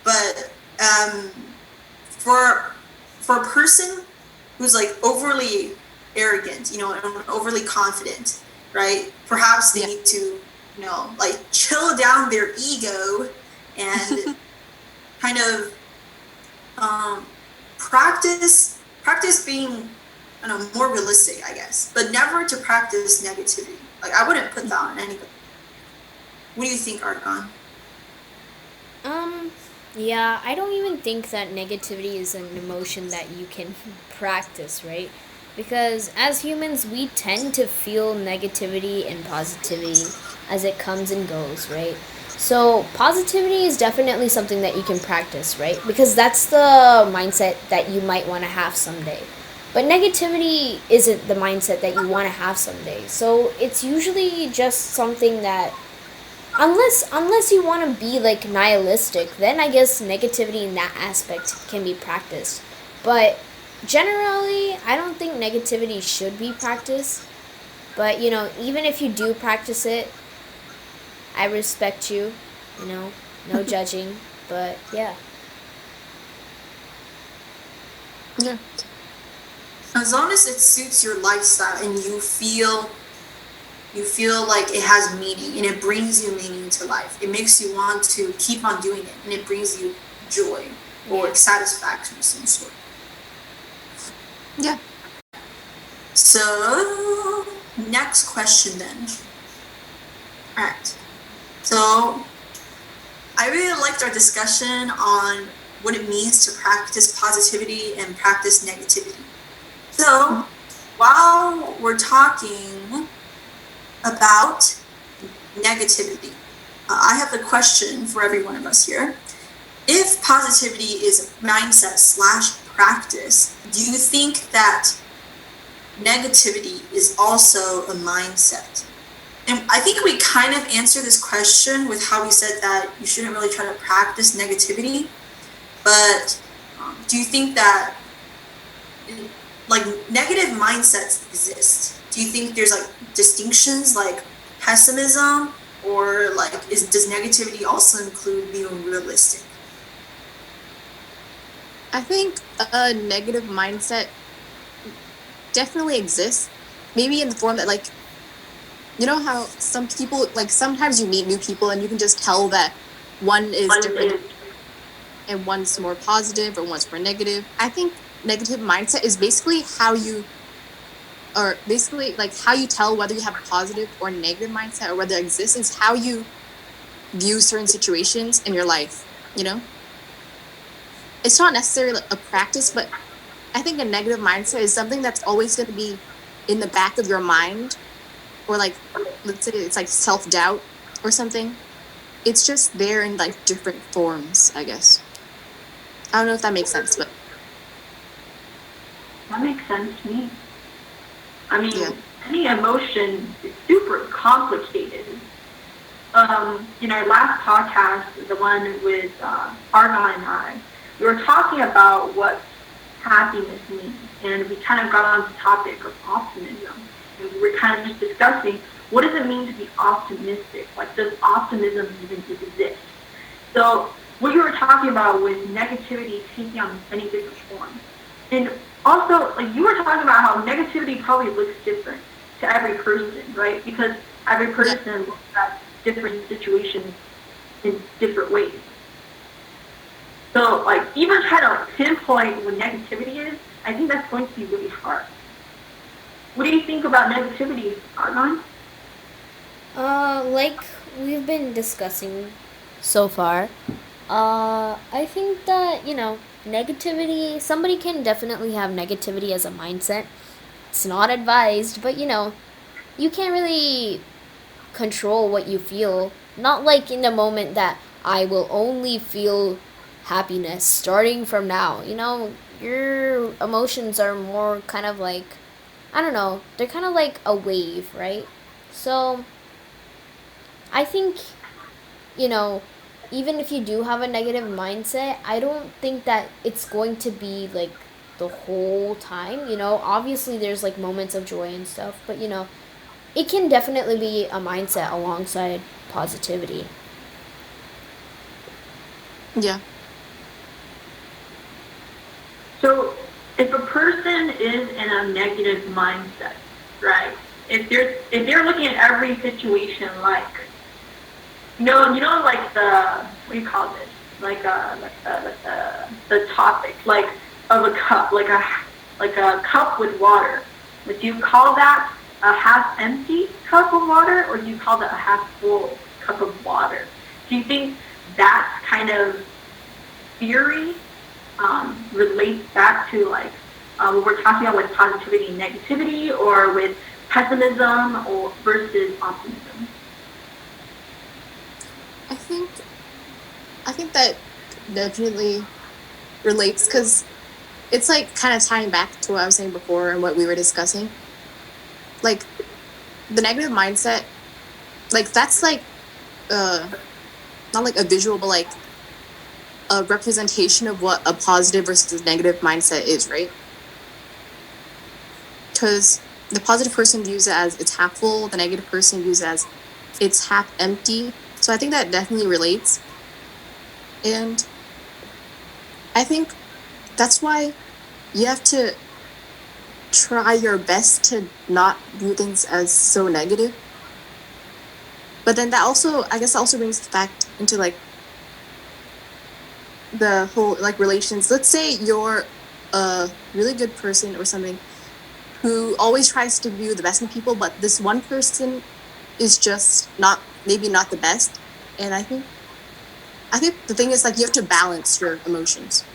But for a person who's like overly arrogant, and overly confident, right? Perhaps they need to, like chill down their ego and kind of practice being, more realistic, I guess, but never to practice negativity. Like I wouldn't put that on anybody. What do you think, Argon? Yeah, I don't even think that negativity is an emotion that you can practice, right? Because as humans, we tend to feel negativity and positivity as it comes and goes, right? So positivity is definitely something that you can practice, right? Because that's the mindset that you might want to have someday. But negativity isn't the mindset that you want to have someday. So it's usually just something that, unless you want to be like nihilistic, then I guess negativity in that aspect can be practiced. But generally, I don't think negativity should be practiced. But even if you do practice it, I respect you. No judging. But yeah. Yeah. As long as it suits your lifestyle and you feel like it has meaning and it brings you meaning to life. It makes you want to keep on doing it and it brings you joy or satisfaction of some sort. Yeah. So, next question then. Alright. So, I really liked our discussion on what it means to practice positivity and practice negativity. So, while we're talking about negativity, I have a question for every one of us here. If positivity is mindset/practice, do you think that negativity is also a mindset? And I think we kind of answered this question with how we said that you shouldn't really try to practice negativity. But do you think that like negative mindsets exist? Do you think there's like distinctions like pessimism, or like does negativity also include being realistic? I think a negative mindset definitely exists. Maybe in the form that, like, you know how some people, like, sometimes you meet new people and you can just tell that one is different and one's more positive or one's more negative. I think negative mindset is basically how you tell whether you have a positive or negative mindset, or whether it exists, is how you view certain situations in your life, It's not necessarily a practice, but I think a negative mindset is something that's always going to be in the back of your mind, or like, let's say it's like self-doubt or something. It's just there in like different forms, I guess. I don't know if that makes sense, but that makes sense to me. I mean, any emotion is super complicated. In our last podcast, the one with Argon and I, we were talking about what happiness means, and we kind of got on the topic of optimism. And we were kind of just discussing, what does it mean to be optimistic? Like, does optimism even exist? So what you were talking about was negativity taking on many different forms. And also, like, you were talking about how negativity probably looks different to every person, right? Because every person looks at different situations in different ways. So, like, even trying to pinpoint what negativity is, I think that's going to be really hard. What do you think about negativity, Argon? Like we've been discussing so far, I think that, negativity, somebody can definitely have negativity as a mindset. It's not advised, but, you can't really control what you feel. Not like in the moment that I will only feel happiness starting from now. Your emotions are more kind of like, I don't know, they're kind of like a wave, right? So I think, even if you do have a negative mindset, I don't think that it's going to be like the whole time. Obviously there's like moments of joy and stuff, but it can definitely be a mindset alongside positivity. Yeah. So if a person is in a negative mindset, right? If they're looking at every situation like, like the, what do you call this? Like the topic, like of a cup, like a cup with water. But do you call that a half empty cup of water, or do you call that a half full cup of water? Do you think that kind of theory relates back to like what we're talking about with positivity and negativity, or with pessimism or versus optimism? I think that definitely relates, because it's like kind of tying back to what I was saying before and what we were discussing. Like the negative mindset, like that's like not like a visual, but like a representation of what a positive versus negative mindset is, right? Because the positive person views it as it's half full, the negative person views it as it's half empty. So I think that definitely relates. And I think that's why you have to try your best to not view things as so negative. But then that also, I guess, also brings back into like the whole like relations. Let's say you're a really good person or something who always tries to view the best in people, but this one person is just maybe not the best. And I think the thing is like you have to balance your emotions.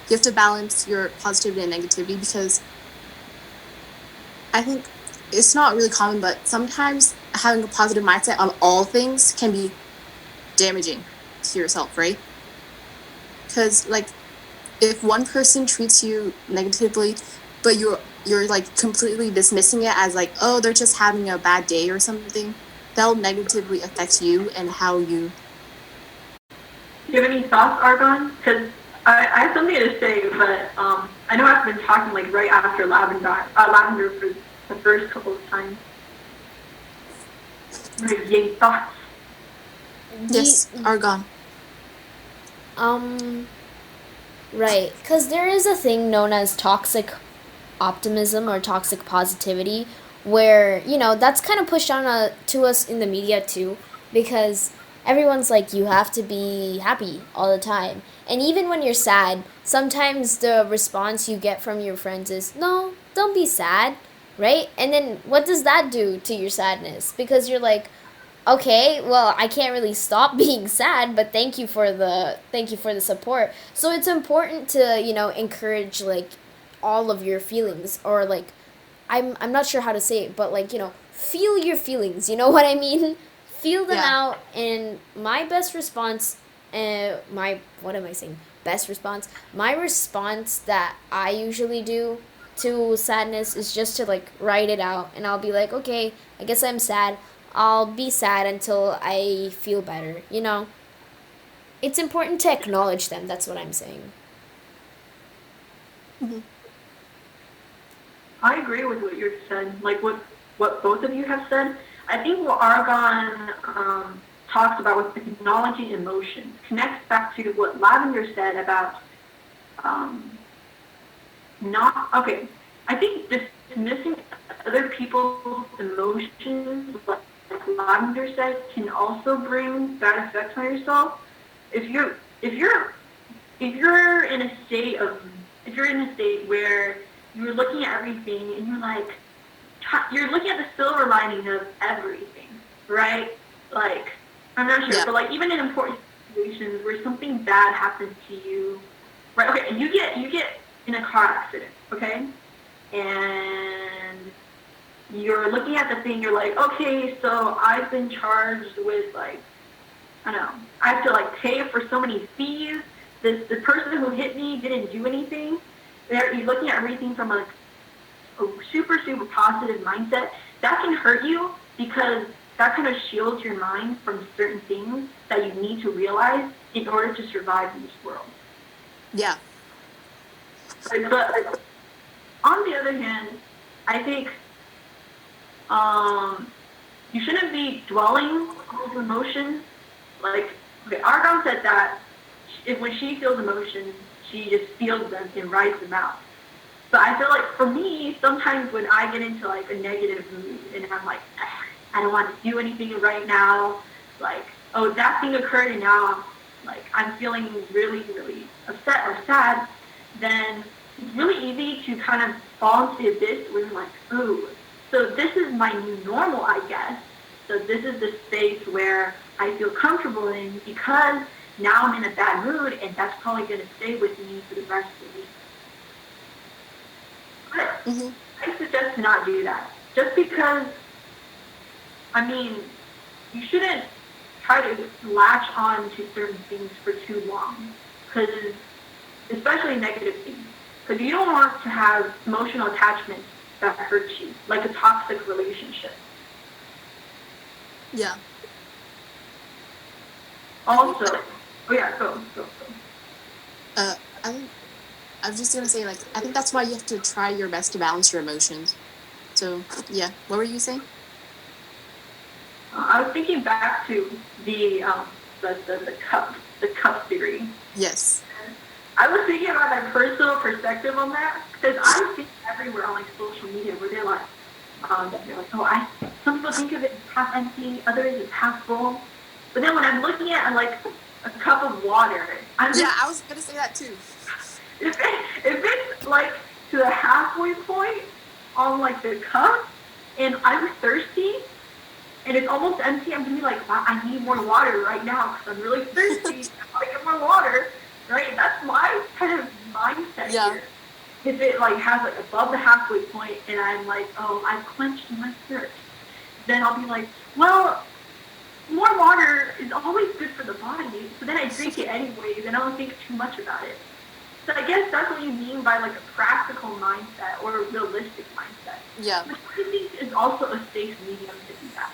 You have to balance your positivity and negativity, because I think it's not really common, but sometimes having a positive mindset on all things can be damaging to yourself, right? Because like if one person treats you negatively, but you're like completely dismissing it as like, oh, they're just having a bad day or something, that'll negatively affect you and how you. Do you have any thoughts, Argon? Because I have something to say, but I know I've been talking like right after Lavender for the first couple of times. Any thoughts? Yes, Argon. Right, because there is a thing known as toxic optimism or toxic positivity, where, you know, that's kind of pushed on to us in the media too, because everyone's like, you have to be happy all the time. And even when you're sad, sometimes the response you get from your friends is, no, don't be sad, right? And then what does that do to your sadness? Because you're like, okay, well, I can't really stop being sad, but thank you for the support. So it's important to, you know, encourage like all of your feelings, or like I'm not sure how to say it, but like, you know, feel your feelings, you know what I mean? Feel them out. And my best response, what am I saying? Best response. My response that I usually do to sadness is just to like write it out, and I'll be like, okay, I guess I'm sad. I'll be sad until I feel better, you know? It's important to acknowledge them, that's what I'm saying. Mm-hmm. I agree with what you've said, like what both of you have said. I think what Argon talks about with acknowledging emotions connects back to what Lavender said about I think dismissing other people's emotions, like Lavender said, can also bring bad effects on yourself. If you're in a state where you're looking at everything and you're looking at the silver lining of everything, right? Like, I'm not sure, but like even in important situations where something bad happens to you, right? Okay, and you get in a car accident, okay? And you're looking at the thing, you're like, okay, so I've been charged with like, I don't know, I have to like pay for so many fees. The person who hit me didn't do anything. You're looking at everything from a super, super positive mindset. That can hurt you because that kind of shields your mind from certain things that you need to realize in order to survive in this world. Yeah. But on the other hand, I think you shouldn't be dwelling on those emotions. Like, okay, Argon said that when she feels emotions, she just feels them and writes them out. But I feel like for me, sometimes when I get into like a negative mood and I'm like, I don't want to do anything right now, like, oh, that thing occurred and now I'm feeling really, really upset or sad, then it's really easy to kind of fall into this where you're like, ooh, so this is my new normal, I guess. So this is the space where I feel comfortable in because now I'm in a bad mood and that's probably going to stay with me for the rest of the week. But I suggest to not do that. Just because, I mean, you shouldn't try to latch on to certain things for too long. Because, especially negative things. Because you don't want to have emotional attachments that hurt you, like a toxic relationship. Yeah. Also, oh yeah, go. I was just gonna say, like, I think that's why you have to try your best to balance your emotions. So, yeah. What were you saying? I was thinking back to the cup theory. Yes. I was thinking about my personal perspective on that because I see everywhere on like social media where they're like, oh, some people think of it as half empty, others as half full. But then when I'm looking at like a cup of water, I was gonna say that too. If it's like to the halfway point on like the cup, and I'm thirsty, and it's almost empty, I'm gonna be like, wow, I need more water right now because I'm really thirsty. I want to get more water, right? That's my kind of mindset here. If it like has like above the halfway point, and I'm like, oh, I've quenched my thirst, then I'll be like, well, more water is always good for the body. So then I drink it anyways, and I don't think too much about it. So I guess that's what you mean by like a practical mindset or a realistic mindset. Yeah. Which I think is also a safe medium to do that.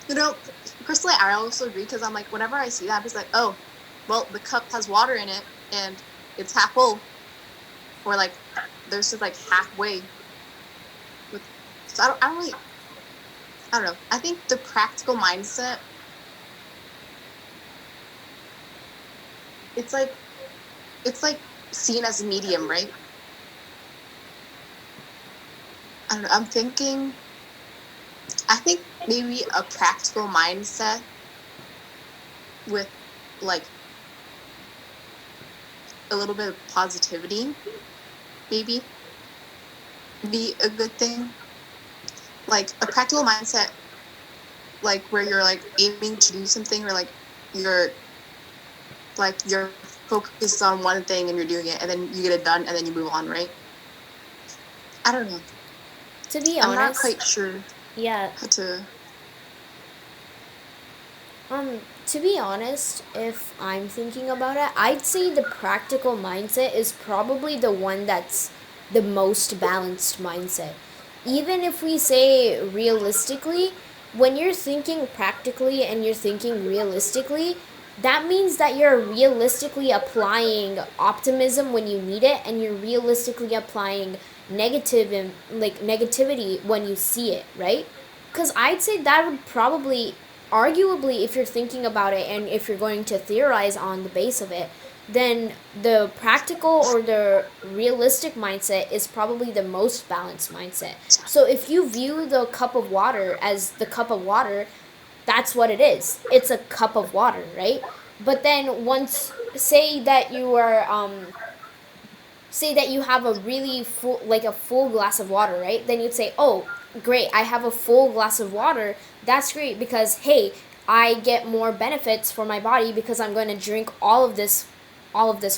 You know, personally, I also agree because I'm like, whenever I see that, I'm just like, oh, well, the cup has water in it and it's half full, or like there's just like halfway. So I don't know. I think the practical mindset, it's like seen as a medium, right? I don't know. I think maybe a practical mindset with like a little bit of positivity maybe be a good thing. Like a practical mindset, like where you're like aiming to do something, or like you're focused on one thing and you're doing it, and then you get it done, and then you move on, right? I don't know. To be I'm honest, not quite sure. Yeah. How to. To be honest, if I'm thinking about it, I'd say the practical mindset is probably the one that's the most balanced mindset. Even if we say realistically, when you're thinking practically and you're thinking realistically, that means that you're realistically applying optimism when you need it, and you're realistically applying negativity when you see it, right? Because I'd say that would probably, arguably, if you're thinking about it and if you're going to theorize on the base of it, then the practical or the realistic mindset is probably the most balanced mindset. So if you view the cup of water as the cup of water, that's what it is. It's a cup of water, right? But then once, say that you have a really full, like a full glass of water, right? Then you'd say, oh, great, I have a full glass of water. That's great because, hey, I get more benefits for my body because I'm going to drink all of this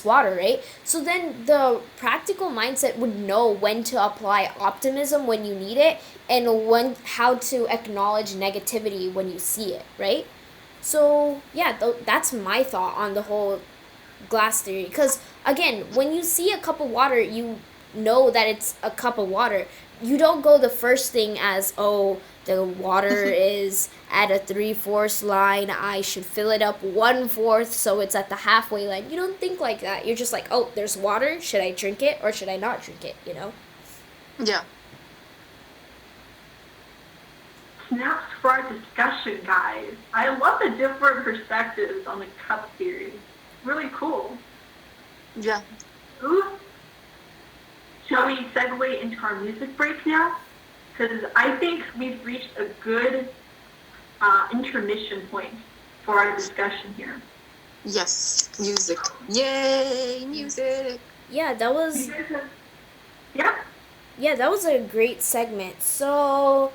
water, right? So then the practical mindset would know when to apply optimism when you need it, and how to acknowledge negativity when you see it, right? So yeah, that's my thought on the whole glass theory. Because again, when you see a cup of water, you know that it's a cup of water. You don't go the first thing as, oh, the water is at a 3/4 line, I should fill it up 1/4 so it's at the halfway line. You don't think like that. You're just like, oh, there's water, should I drink it or should I not drink it, you know? Yeah. Snaps for our discussion, guys. I love the different perspectives on the cup theory. Really cool. Yeah. Ooh. Shall we segue into our music break now? Because I think we've reached a good intermission point for our discussion here. Yes, music. Yay, music. Yeah, that was... Yeah? Yeah, that was a great segment. So,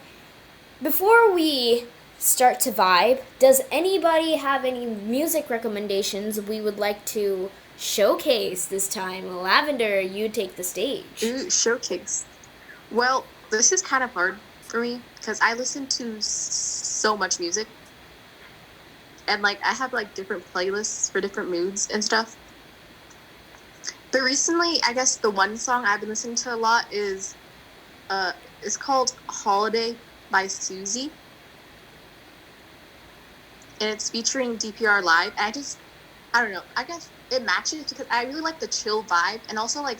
before we start to vibe, does anybody have any music recommendations we would like to showcase this time? Lavender, you take the stage. Ooh, showcase. Well, this is kind of hard for me because I listen to so much music. and like I have like different playlists for different moods and stuff. But recently, I guess the one song I've been listening to a lot is it's called Holiday by SUZY. And it's featuring DPR Live. And I don't know, I guess it matches because I really like the chill vibe. And also, like,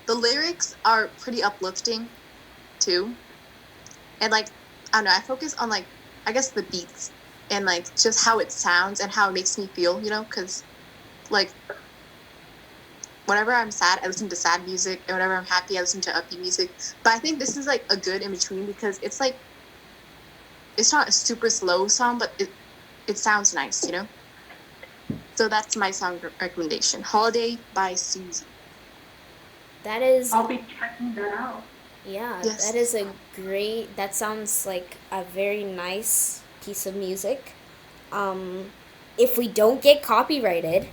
the lyrics are pretty uplifting, too. And, like, I don't know, I focus on, like, I guess the beats and, like, just how it sounds and how it makes me feel, you know? Because, like, whenever I'm sad, I listen to sad music. And whenever I'm happy, I listen to upbeat music. But I think this is, like, a good in-between because it's, like, it's not a super slow song, but it sounds nice, you know? So that's my song recommendation. Holiday by SUZY. That is... I'll be checking that out. Yeah, Yes. that sounds like a very nice piece of music. If we don't get copyrighted,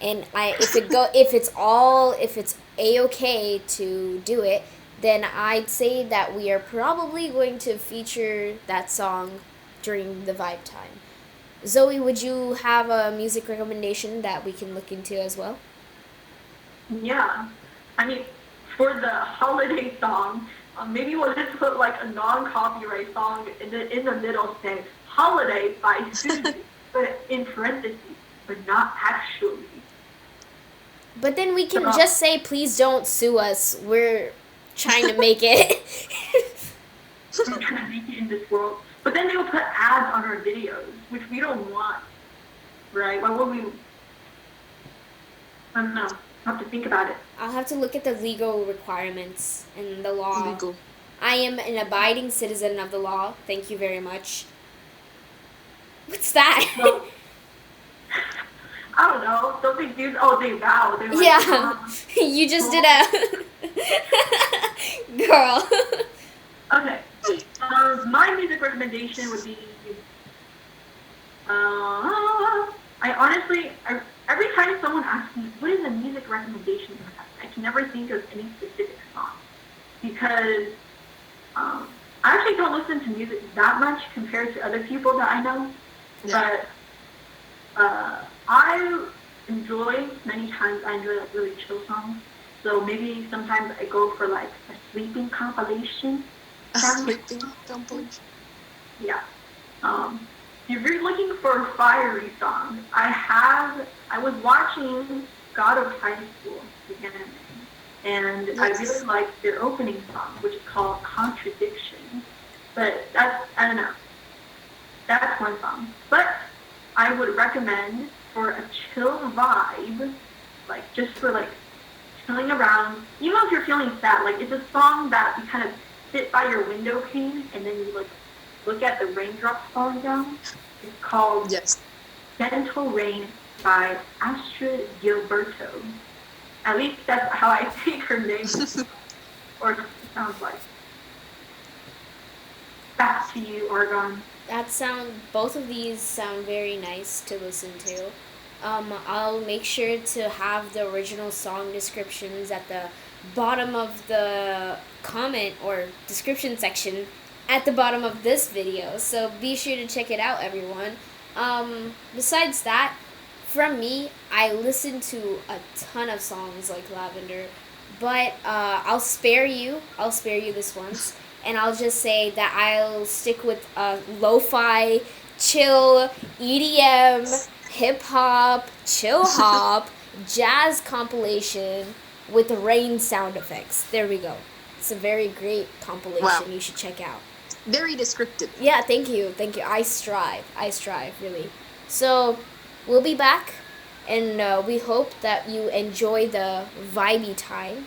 and if it's A-okay to do it, then I'd say that we are probably going to feature that song during the Vibe Time. Zoe, would you have a music recommendation that we can look into as well? Yeah. I mean, for the holiday song, maybe we'll just put like a non-copyright song in the middle saying Holiday by SUZY, but in parentheses, but not actually. But then we can just say, please don't sue us. We're trying to make it. We're trying to make it in this world. But then they'll put ads on our videos, which we don't want, right? Why would we? I don't know. I have to think about it. I'll have to look at the legal requirements and the law. Legal. I am an abiding citizen of the law. Thank you very much. What's that? Well, I don't know. Don't they do? Oh, they vow. They're like, Yeah. You just did a... Girl. Okay. My music recommendation would be. Every time someone asks me what is a music recommendation, I can never think of any specific song because I actually don't listen to music that much compared to other people that I know. Yeah. But I enjoy like really chill songs. So maybe sometimes I go for like a sleeping compilation. Sleeping compilation. Yeah. If you're looking for a fiery song, I was watching God of High School, the anime, and Yes. I really liked their opening song, which is called Contradiction. But I don't know. That's one song. But I would recommend for a chill vibe, like just for like chilling around, even if you're feeling sad, like it's a song that you kind of sit by your window pane and then you like look at the raindrops falling down. It's called Gentle Rain by Astrid Gilberto. At least that's how I think her name or it sounds like. Back to you, Argon. Both of these sound very nice to listen to. I'll make sure to have the original song descriptions at the bottom of the comment or description section at the bottom of this video, so be sure to check it out, everyone. Besides that, from me, I listen to a ton of songs like Lavender, but I'll spare you this once, and I'll just say that I'll stick with lo-fi, chill, EDM, hip-hop, chillhop, jazz compilation with rain sound effects. There we go. It's a very great compilation you should check out. Very descriptive. Yeah, thank you. I strive, really. So, we'll be back, and we hope that you enjoy the vibey time.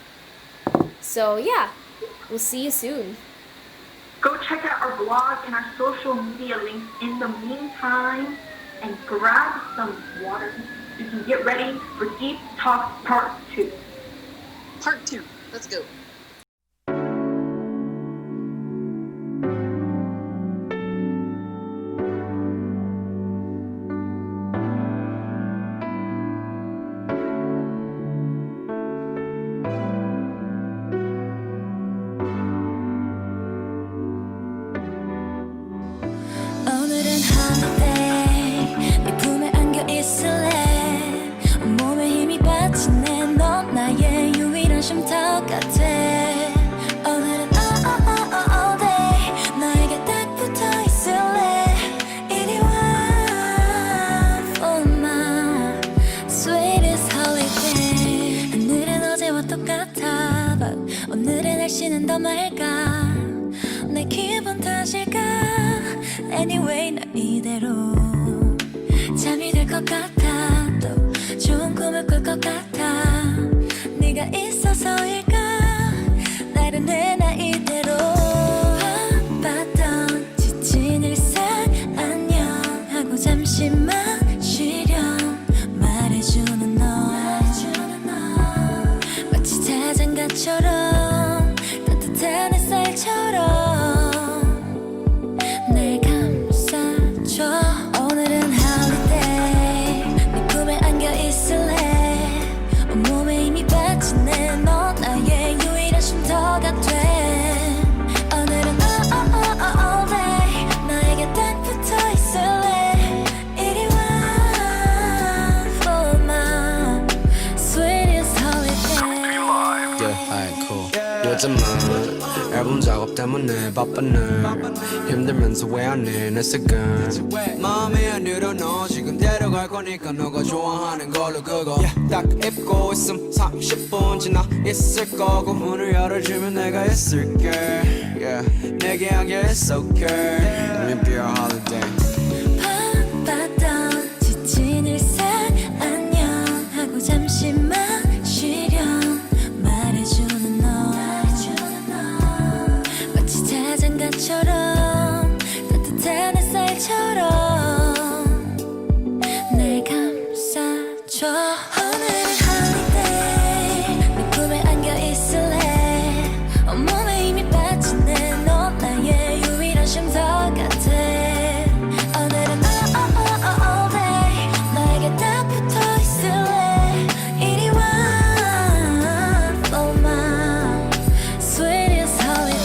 So, yeah, we'll see you soon. Go check out our blog and our social media links in the meantime, and grab some water so you can get ready for Deep Talk Part 2. Part 2. Let's go. 오늘은 holiday 기분 탓일까 Anyway 나 이대로 잠이 들 것 같아 또 좋은 꿈을 꿀 것 같아 네가 있어서일까 나른해 나 이대로 바빴던 지친 일상 안녕하고 잠시만 쉬렴 말해주는 너 마치 자장가처럼 따뜻한 햇살처럼 날 감싸줘 오늘은 holiday 네 꿈에 안겨 있을래 온몸에 이미 바친 내너 나의 유일한 쉼터가 돼 오늘은 all day 나에게 딱 붙어 있을래 이리 와 for my sweetest holiday Yeah, alright, cool. 요즘은 앨범 작업 때문에 바쁜 늘 힘들면서 왜 안 해 내 색은 마음에 안 들어 너 지금 데려갈 거니까 너가 좋아하는 걸로 그거 딱 입고 있음 30분 지나 있을 거고 문을 열어주면 내가 있을게 yeah. 내게 하게 it's okay Let me be your holiday 바빴던 지친 일상 안녕하고 잠시만 쉬렴 말해주는 너 마치 자장가처럼 따뜻한 햇살처럼 날 감싸줘 오늘은 holiday 네 꿈에 안겨 있을래 온몸에 이미 바친 내너 나의 유일한 쉼터 같아 오늘은 all day 나에게 딱 붙어 있을래 이리 와 for my sweetest holiday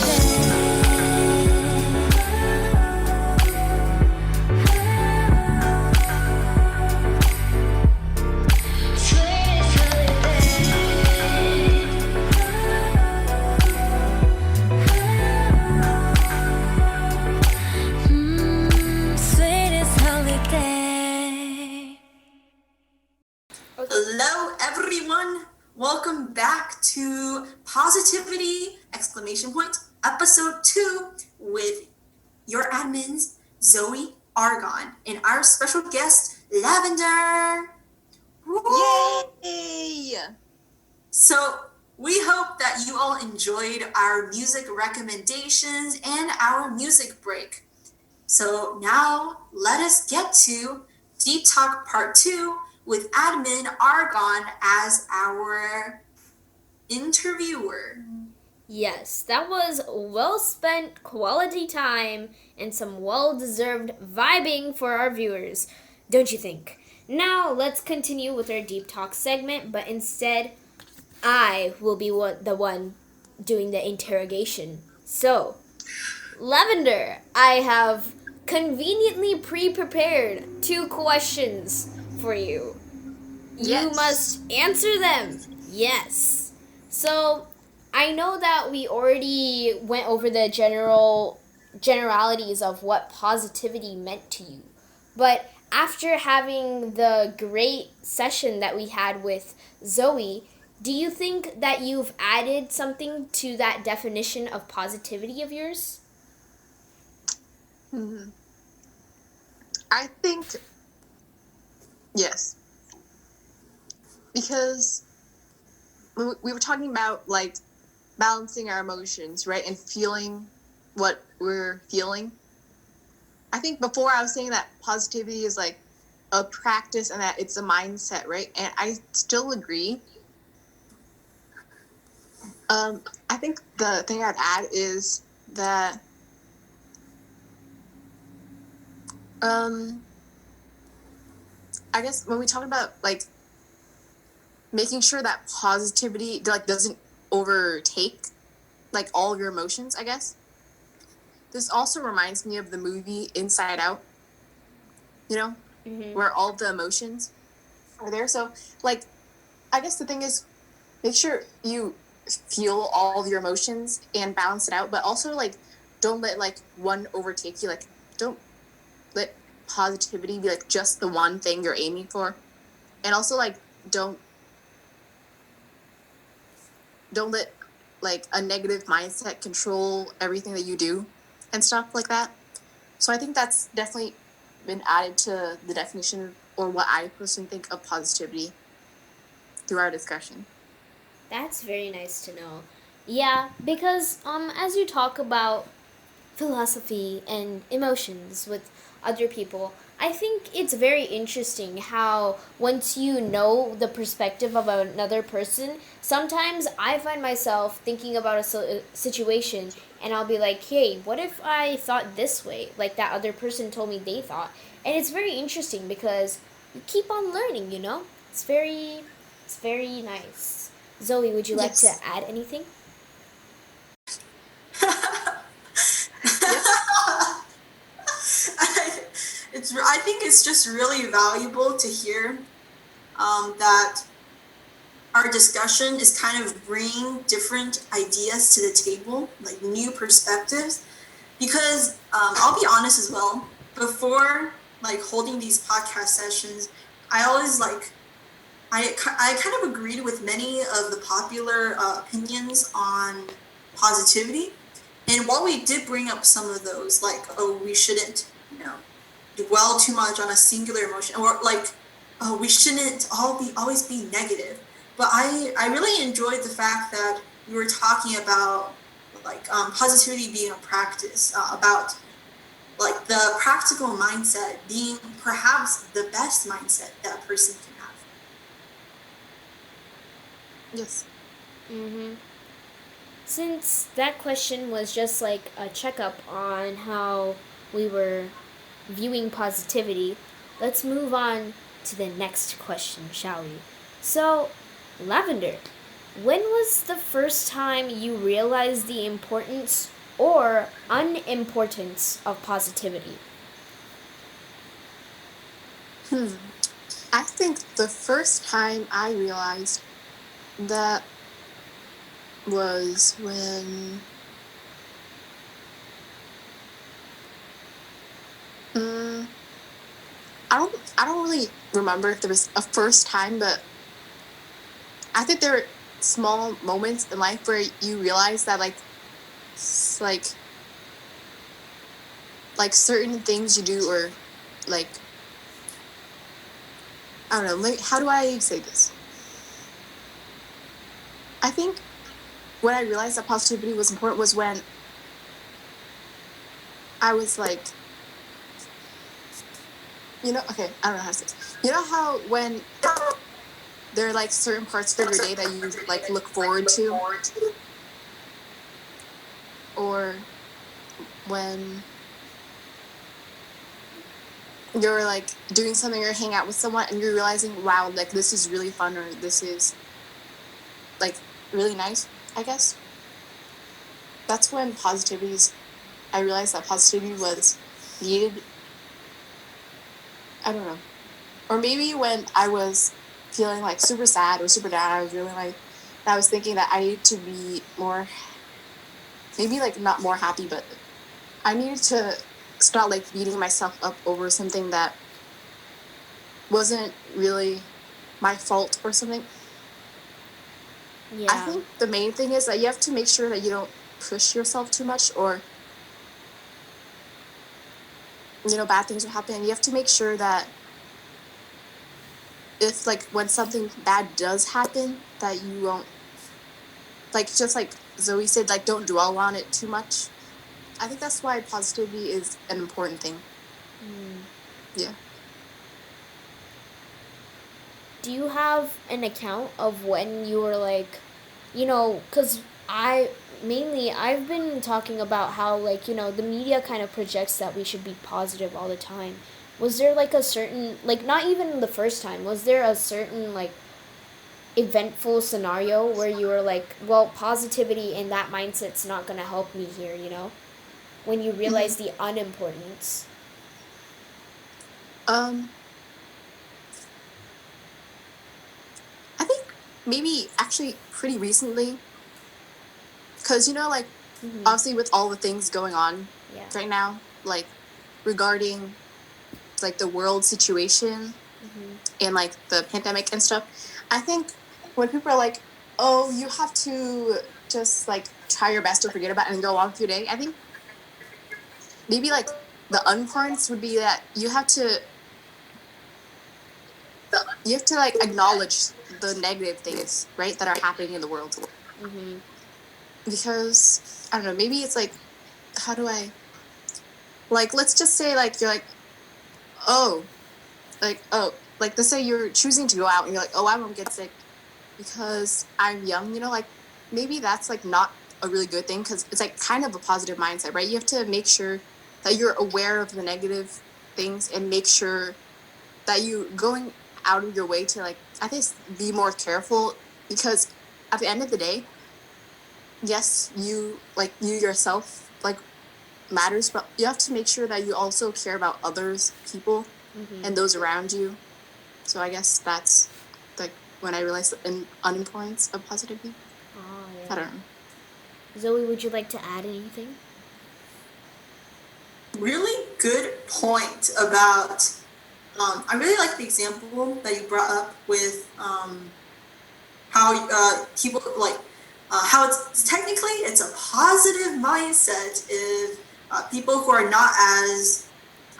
sweetest holiday sweetest holiday Hello, everyone. Welcome back to Positivity! Episode 2 with your admins, Zoe, Argon, and our special guest, Lavender. Woo! Yay! So we hope that you all enjoyed our music recommendations and our music break. So now let us get to Deep Talk Part 2 with admin Argon as our interviewer. Yes, that was well spent quality time and some well-deserved vibing for our viewers, don't you think? Now, let's continue with our Deep Talk segment, but instead, I will be the one doing the interrogation. So, Lavender, I have conveniently pre-prepared 2 questions for you. You Yes. must answer them. Yes. So, I know that we already went over the generalities of what positivity meant to you. But after having the great session that we had with Zoe, do you think that you've added something to that definition of positivity of yours? I think yes. Because we were talking about like balancing our emotions, right? And feeling what we're feeling. I think before I was saying that positivity is like a practice and that it's a mindset, right? And I still agree. I think the thing I'd add is that I guess when we talk about like making sure that positivity like doesn't overtake like all of your emotions, I guess. This also reminds me of the movie Inside Out, you know, where all the emotions are there. So like, I guess the thing is make sure you feel all of your emotions and balance it out, but also like don't let like one overtake you. Like don't let positivity be like just the one thing you're aiming for. And also like don't let like a negative mindset control everything that you do. and stuff like that. So I think that's definitely been added to the definition or what I personally think of positivity through our discussion. That's very nice to know. Yeah, because as you talk about philosophy and emotions with other people, I think it's very interesting how once you know the perspective of another person, sometimes I find myself thinking about a situation and I'll be like, hey, what if I thought this way, like that other person told me they thought? And it's very interesting because you keep on learning, you know? It's very nice. Zoe, would you like to Yes. add anything? I think it's just really valuable to hear that our discussion is kind of bringing different ideas to the table, like new perspectives. Because I'll be honest as well, before like holding these podcast sessions, I always like I kind of agreed with many of the popular opinions on positivity. And while we did bring up some of those, like, oh, we shouldn't, dwell too much on a singular emotion, or like, oh, we shouldn't always be negative. But I really enjoyed the fact that we were talking about like positivity being a practice, about like the practical mindset being perhaps the best mindset that a person can have. Yes. Mm-hmm. Since that question was just like a checkup on how we were viewing positivity, let's move on to the next question, shall we? So, Lavender, when was the first time you realized the importance or unimportance of positivity? I think the first time I realized that was when I don't really remember if there was a first time, but I think there are small moments in life where you realize that like certain things you do, or like, I don't know, like, how do I say this? I think when I realized that positivity was important was when I was like, okay, I don't know how to say this. You know how when there are like certain parts of your day that you like look forward to, or when you're like doing something or hang out with someone and you're realizing, wow, like this is really fun, or this is like really nice, I guess. That's when I realized that positivity was needed. I don't know. Or maybe when I was feeling like super sad or super down, I was thinking that I needed to be more, maybe like not more happy, but I needed to stop like beating myself up over something that wasn't really my fault or something. Yeah. I think the main thing is that you have to make sure that you don't push yourself too much, or bad things will happen. You have to make sure that if like when something bad does happen, that you won't, like, just like Zoe said, like, don't dwell on it too much. I think that's why positivity is an important thing. Yeah. Do you have an account of when you were like, because I've been talking about how, like, the media kind of projects that we should be positive all the time. Was there like a certain, like, not even the first time, was there a certain like eventful scenario where you were like, well, positivity and that mindset's not going to help me here, when you realize the unimportance? I think maybe actually pretty recently, because like obviously with all the things going on right now, like regarding like the world situation and like the pandemic and stuff, I think when people are like, oh, you have to just like try your best to forget about it and go along with your day, I think maybe like the unimportance would be that you have to like acknowledge the negative things, right, that are happening in the world. Mm-hmm. Because I don't know, maybe it's like, how do I, like, let's just say like you're like, oh, like let's say you're choosing to go out and you're like, oh, I won't get sick because I'm young, you know, like maybe that's like not a really good thing, because it's like kind of a positive mindset, right? You have to make sure that you're aware of the negative things and make sure that you going out of your way to like, I think, be more careful, because at the end of the day, yes, you yourself like matters, but you have to make sure that you also care about others, people, and those around you. So I guess that's like when I realized the unimportance of positivity. Oh, I yeah. don't know. Zoe, would you like to add anything? Really good point about. I really like the example that you brought up with how people like how it's technically it's a positive mindset if people who are not as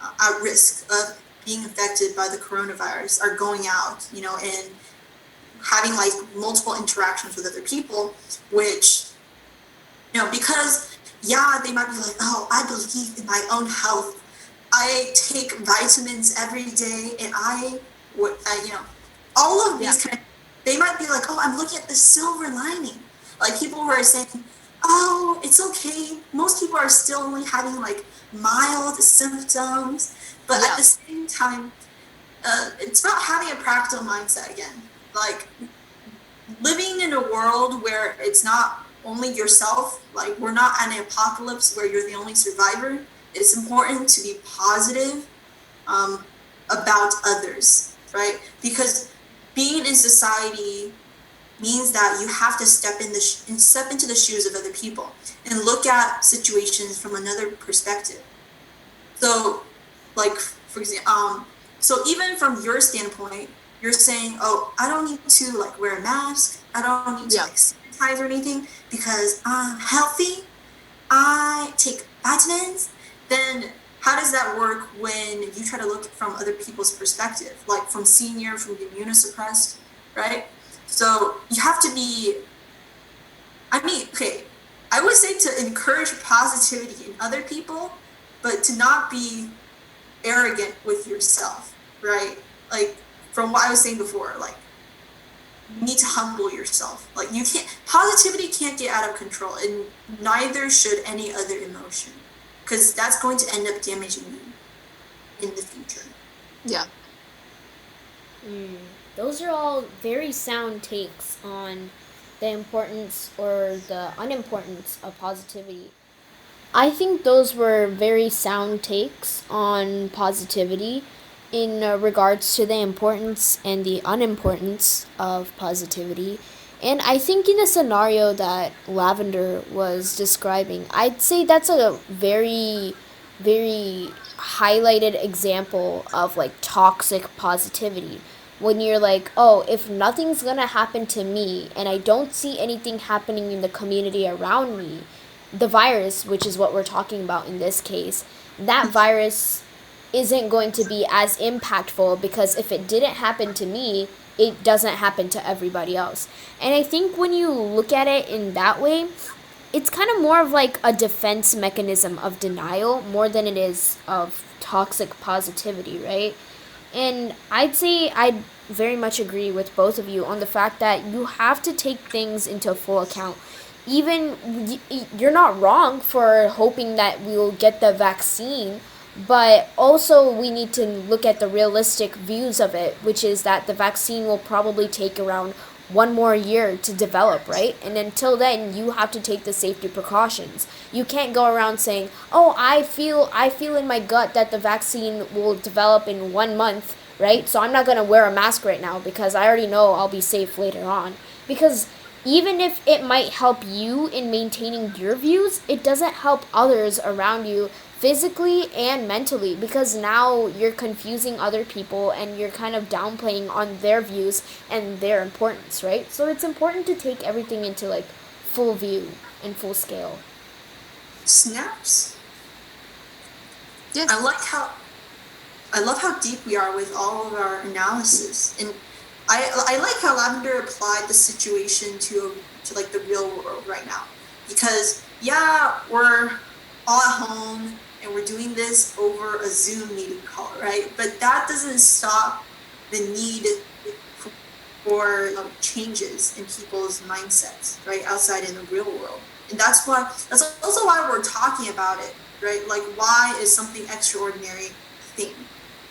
at risk of being affected by the coronavirus are going out, you know, and having like multiple interactions with other people, which, you know, because yeah, they might be like, oh, I believe in my own health. I take vitamins every day, and I would, you know, all of these kind of, they might be like, oh, I'm looking at the silver lining. Like people who are saying, oh, it's okay. Most people are still only having like mild symptoms, but at the same time, it's about having a practical mindset again. Like living in a world where it's not only yourself, like we're not in an apocalypse where you're the only survivor. It's important to be positive about others, right? Because being in society means that you have to step into the shoes of other people and look at situations from another perspective. So, like for example, so even from your standpoint, you're saying, oh, I don't need to like wear a mask. I don't need to like sanitize or anything because I'm healthy. I take vitamins. Then how does that work when you try to look from other people's perspective, like from senior, from the immunosuppressed, right? So you have to be, I mean, okay, I would say to encourage positivity in other people, but to not be arrogant with yourself, right? Like from what I was saying before, like you need to humble yourself. Like you can't, positivity can't get out of control, and neither should any other emotion, because that's going to end up damaging you in the future. Yeah. Those are all very sound takes on the importance or the unimportance of positivity. I think those were very sound takes on positivity in regards to the importance and the unimportance of positivity. And I think in the scenario that Lavender was describing, I'd say that's a very, very highlighted example of like toxic positivity. When you're like, oh, if nothing's gonna happen to me and I don't see anything happening in the community around me, the virus, which is what we're talking about in this case, that virus isn't going to be as impactful because if it didn't happen to me, it doesn't happen to everybody else. And I think when you look at it in that way, it's kind of more of like a defense mechanism of denial more than it is of toxic positivity, right? And I'd say I'd very much agree with both of you on the fact that you have to take things into full account. Even you're not wrong for hoping that we'll get the vaccine, but also we need to look at the realistic views of it, which is that the vaccine will probably take around 1 more year to develop, right? And until then, you have to take the safety precautions. You can't go around saying, "Oh, I feel in my gut that the vaccine will develop in 1 month, right? So I'm not gonna wear a mask right now because I already know I'll be safe later on." Because even if it might help you in maintaining your views, it doesn't help others around you physically and mentally, because now you're confusing other people and you're kind of downplaying on their views and their importance, right? So it's important to take everything into like full view and full scale. Snaps. Yes. I love how deep we are with all of our analysis, and I like how Lavender applied the situation to like the real world right now, because yeah, we're all at home and we're doing this over a Zoom meeting call, right? But that doesn't stop the need for changes in people's mindsets, right, outside in the real world. And that's also why we're talking about it, right? Like, why is something extraordinary a thing?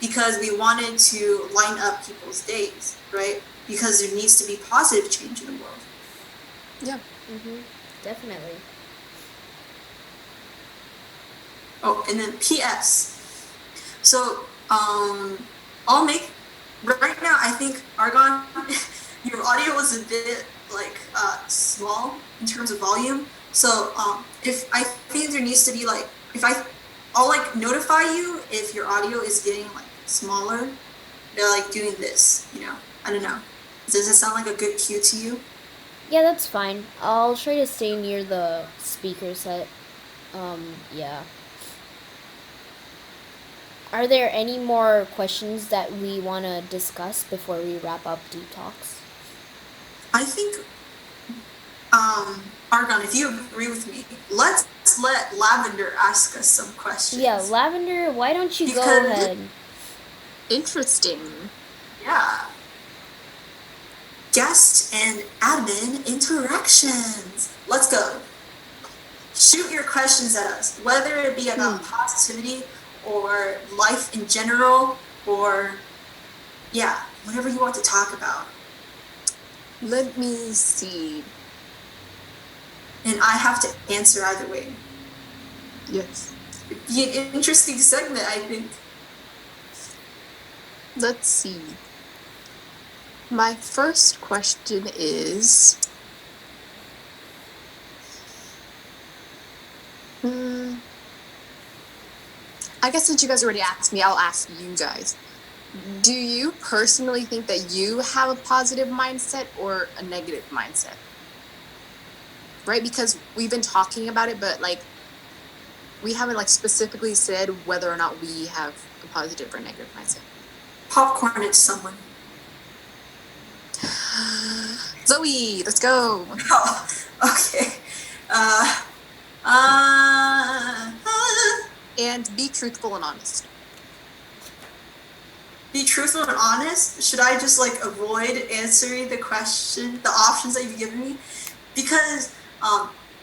Because we wanted to line up people's days, right? Because there needs to be positive change in the world. Yeah. Definitely. Oh, and then P.S. So, I'll make right now. I think Argon, your audio was a bit like small in terms of volume. So, if I think there needs to be like, I'll like notify you if your audio is getting like smaller. They're like doing this, you know. I don't know. Does it sound like a good cue to you? Yeah, that's fine. I'll try to stay near the speaker set. Yeah. Are there any more questions that we want to discuss before we wrap up Deep Talks? I think, Argon, if you agree with me, let's let Lavender ask us some questions. Yeah, Lavender, why don't you go Because- ahead? Interesting. Yeah. Guest and admin interactions. Let's go. Shoot your questions at us, whether it be about positivity or life in general, or yeah, whatever you want to talk about. Let me see. And I have to answer either way. Yes. It'd be an interesting segment, I think. Let's see. My first question is, I guess since you guys already asked me, I'll ask you guys. Do you personally think that you have a positive mindset or a negative mindset? Right? Because we've been talking about it, but like we haven't like specifically said whether or not we have a positive or negative mindset. Popcorn it to someone. Zoe, let's go. Oh, okay. And be truthful and honest. Be truthful and honest. Should I just like avoid answering the question, the options that you've given me? Because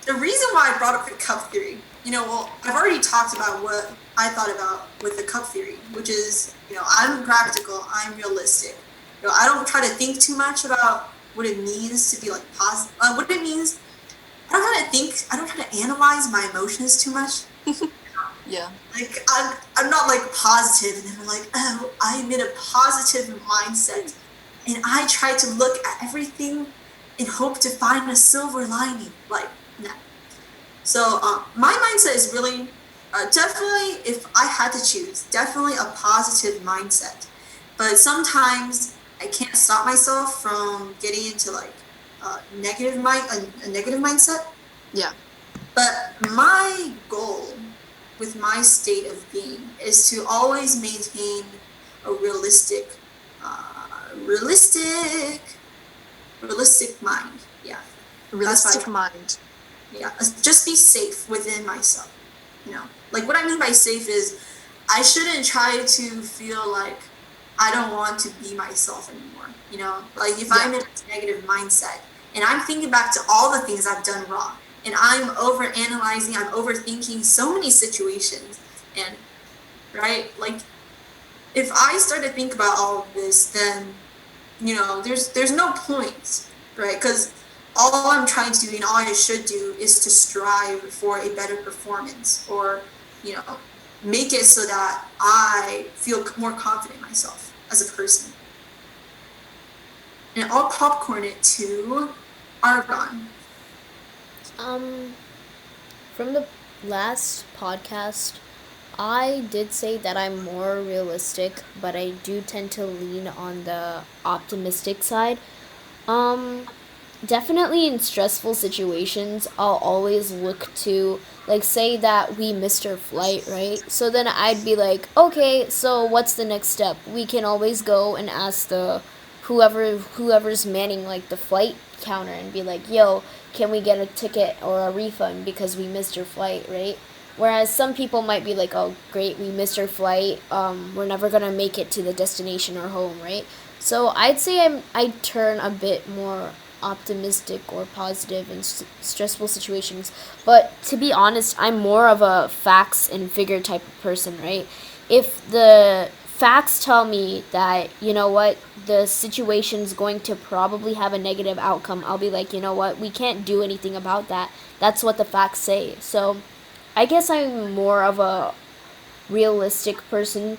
the reason why I brought up the cup theory, I've already talked about what I thought about with the cup theory, which is, I'm practical, I'm realistic. I don't try to think too much about what it means to be like positive. What it means, I don't try to analyze my emotions too much. Yeah. Like I'm not like positive, and then I'm like, oh, I'm in a positive mindset, and I try to look at everything and hope to find a silver lining. Like, no. So my mindset is really definitely, if I had to choose, definitely a positive mindset. But sometimes I can't stop myself from getting into like a negative mindset. Yeah. But my goal with my state of being is to always maintain a realistic mind. Yeah. Realistic mind. Yeah. Just be safe within myself. Like what I mean by safe is I shouldn't try to feel like I don't want to be myself anymore. Like if I'm in a negative mindset and I'm thinking back to all the things I've done wrong, and I'm overanalyzing, I'm overthinking so many situations, and right, like if I start to think about all of this, then there's no point, right? Because all I'm trying to do and all I should do is to strive for a better performance, or make it so that I feel more confident in myself as a person. And I'll popcorn it to Argon. From the last podcast, I did say that I'm more realistic, but I do tend to lean on the optimistic side. definitely in stressful situations, I'll always look to, like, say that we missed our flight, right? So then I'd be like, okay, so what's the next step? We can always go and ask the whoever's manning like the flight counter and be like, yo, can we get a ticket or a refund because we missed your flight, right? Whereas some people might be like, oh, great, we missed our flight. We're never gonna make it to the destination or home, right? So I'd say I turn a bit more optimistic or positive in stressful situations. But to be honest, I'm more of a facts and figure type of person, right? If the facts tell me that, you know what, the situation's going to probably have a negative outcome, I'll be like, you know what, we can't do anything about that. That's what the facts say. So I guess I'm more of a realistic person,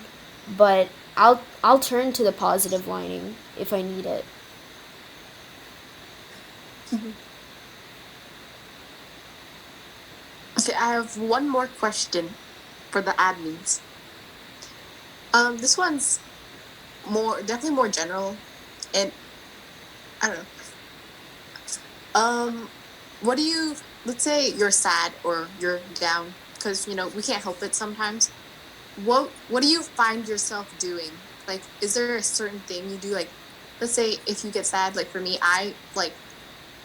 but I'll turn to the positive lining if I need it. Okay, I have one more question for the admins. This one's definitely more general, and I don't know. What do you? Let's say you're sad or you're down, because we can't help it sometimes. What do you find yourself doing? Like, is there a certain thing you do? Like, let's say if you get sad, like for me, I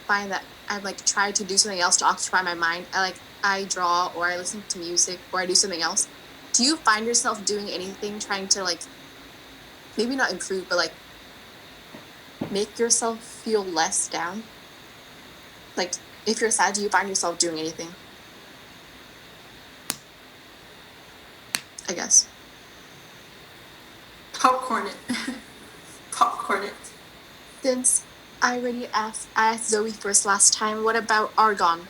find that I try to do something else to occupy my mind. I draw, or I listen to music, or I do something else. Do you find yourself doing anything trying to maybe not improve, but make yourself feel less down? Like, if you're sad, do you find yourself doing anything? I guess. Popcorn it. Popcorn it. Since I already asked Zoe first last time, what about Argon?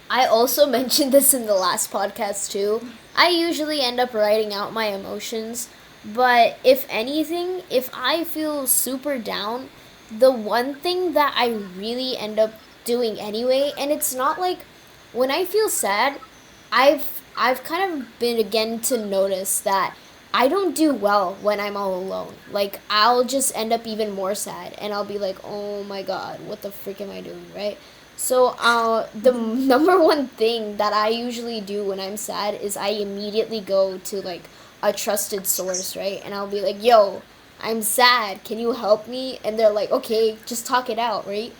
I also mentioned this in the last podcast too. I usually end up writing out my emotions, but if anything, if I feel super down, the one thing that I really end up doing anyway, and it's not like when I feel sad, I've kind of been again to notice that I don't do well when I'm all alone. Like, I'll just end up even more sad and I'll be like, "Oh my god, what the frick am I doing?" right? So, the number one thing that I usually do when I'm sad is I immediately go to like a trusted source, right? And I'll be like, "Yo, I'm sad. Can you help me?" And they're like, "Okay, just talk it out," right?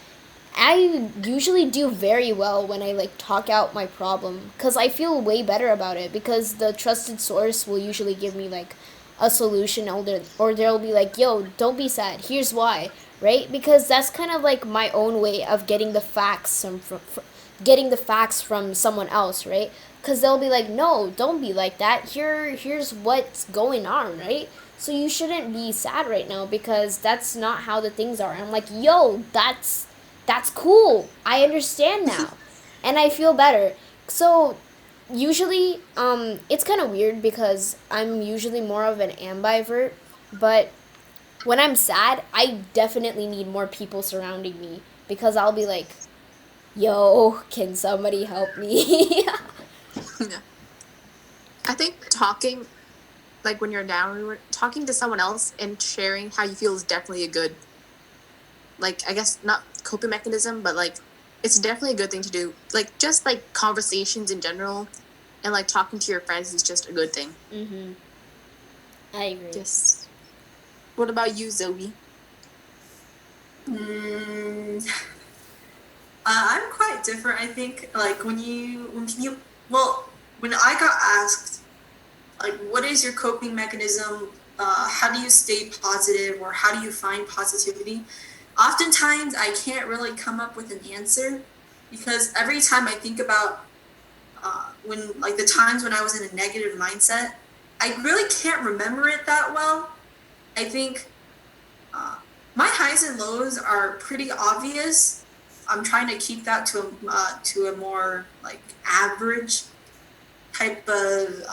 I usually do very well when I talk out my problem because I feel way better about it because the trusted source will usually give me a solution, or they'll be like, yo, don't be sad, here's why, right? Because that's kind of like my own way of getting the facts from someone else, right? Because they'll be like, no, don't be like that, here's what's going on, right? So you shouldn't be sad right now because that's not how the things are. I'm like, yo, that's cool. I understand now. And I feel better. So usually, it's kind of weird because I'm usually more of an ambivert, but when I'm sad, I definitely need more people surrounding me because I'll be like, yo, can somebody help me? Yeah. I think talking, when you're down, talking to someone else and sharing how you feel is definitely a good, I guess not coping mechanism, but it's definitely a good thing to do. Just conversations in general and talking to your friends is just a good thing. Mm-hmm. I agree. Yes. What about you, Zoe? I'm quite different, I think. When I got asked, what is your coping mechanism? How do you stay positive, or how do you find positivity? Oftentimes, I can't really come up with an answer because every time I think about the times when I was in a negative mindset, I really can't remember it that well. I think my highs and lows are pretty obvious. I'm trying to keep that to a more average type of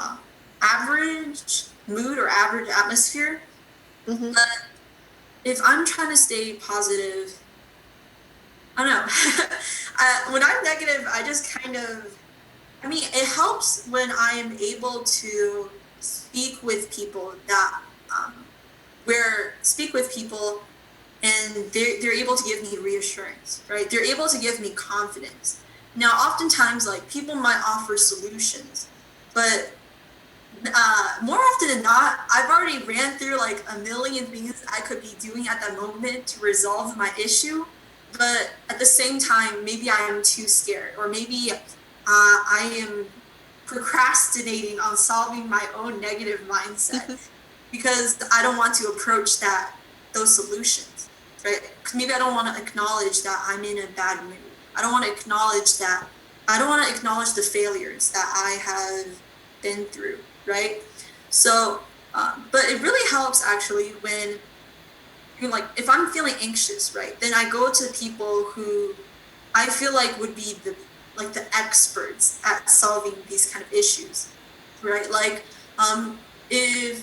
average mood or average atmosphere. Mm-hmm. But if I'm trying to stay positive, I don't know. When I'm negative, I just it helps when I am able to speak with people and they're able to give me reassurance, right? They're able to give me confidence. Now, oftentimes, like, people might offer solutions, but more often than not, I've already ran through like a million things I could be doing at that moment to resolve my issue. But at the same time, maybe I am too scared, or maybe I am procrastinating on solving my own negative mindset because I don't want to approach those solutions, right? Because maybe I don't want to acknowledge that I'm in a bad mood. I don't want to acknowledge the failures that I have been through, right? So, but it really helps actually when, like, if I'm feeling anxious, right, then I go to people who I feel like would be the experts at solving these kind of issues, right? Like, if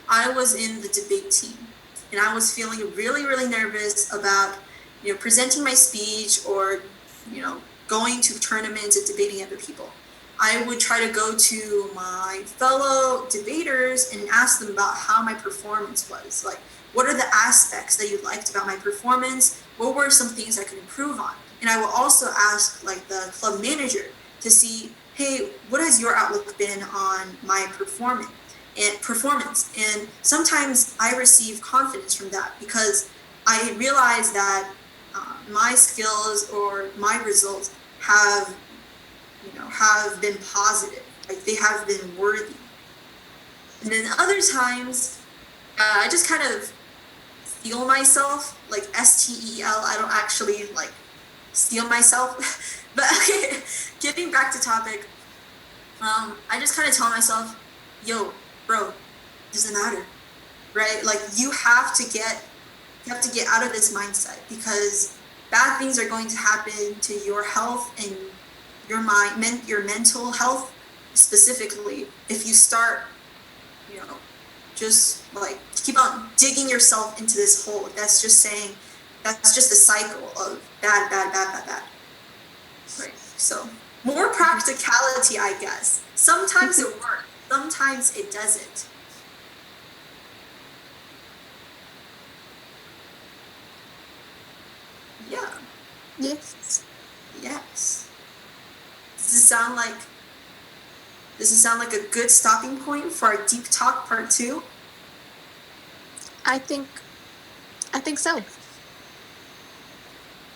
I was in the debate team and I was feeling really, really nervous about, presenting my speech or, going to tournaments and debating other people, I would try to go to my fellow debaters and ask them about how my performance was. Like, what are the aspects that you liked about my performance? What were some things I could improve on? And I will also ask like the club manager to see, hey, what has your outlook been on my performance? And sometimes I receive confidence from that because I realize that my skills or my results have been positive, like they have been worthy. And then other times, I just kind of steel myself, like STEL. I don't actually like steel myself, but okay, getting back to topic, I just kind of tell myself, yo, bro, doesn't matter, right? Like you have to get out of this mindset because bad things are going to happen to your health and your mind, your mental health specifically, if you start, just like keep on digging yourself into this hole. That's just a cycle of bad. Right. So more practicality, I guess. Sometimes it works, sometimes it doesn't. Yeah. Yes. Yes. Does it sound like a good stopping point for our deep talk part 2? I think so.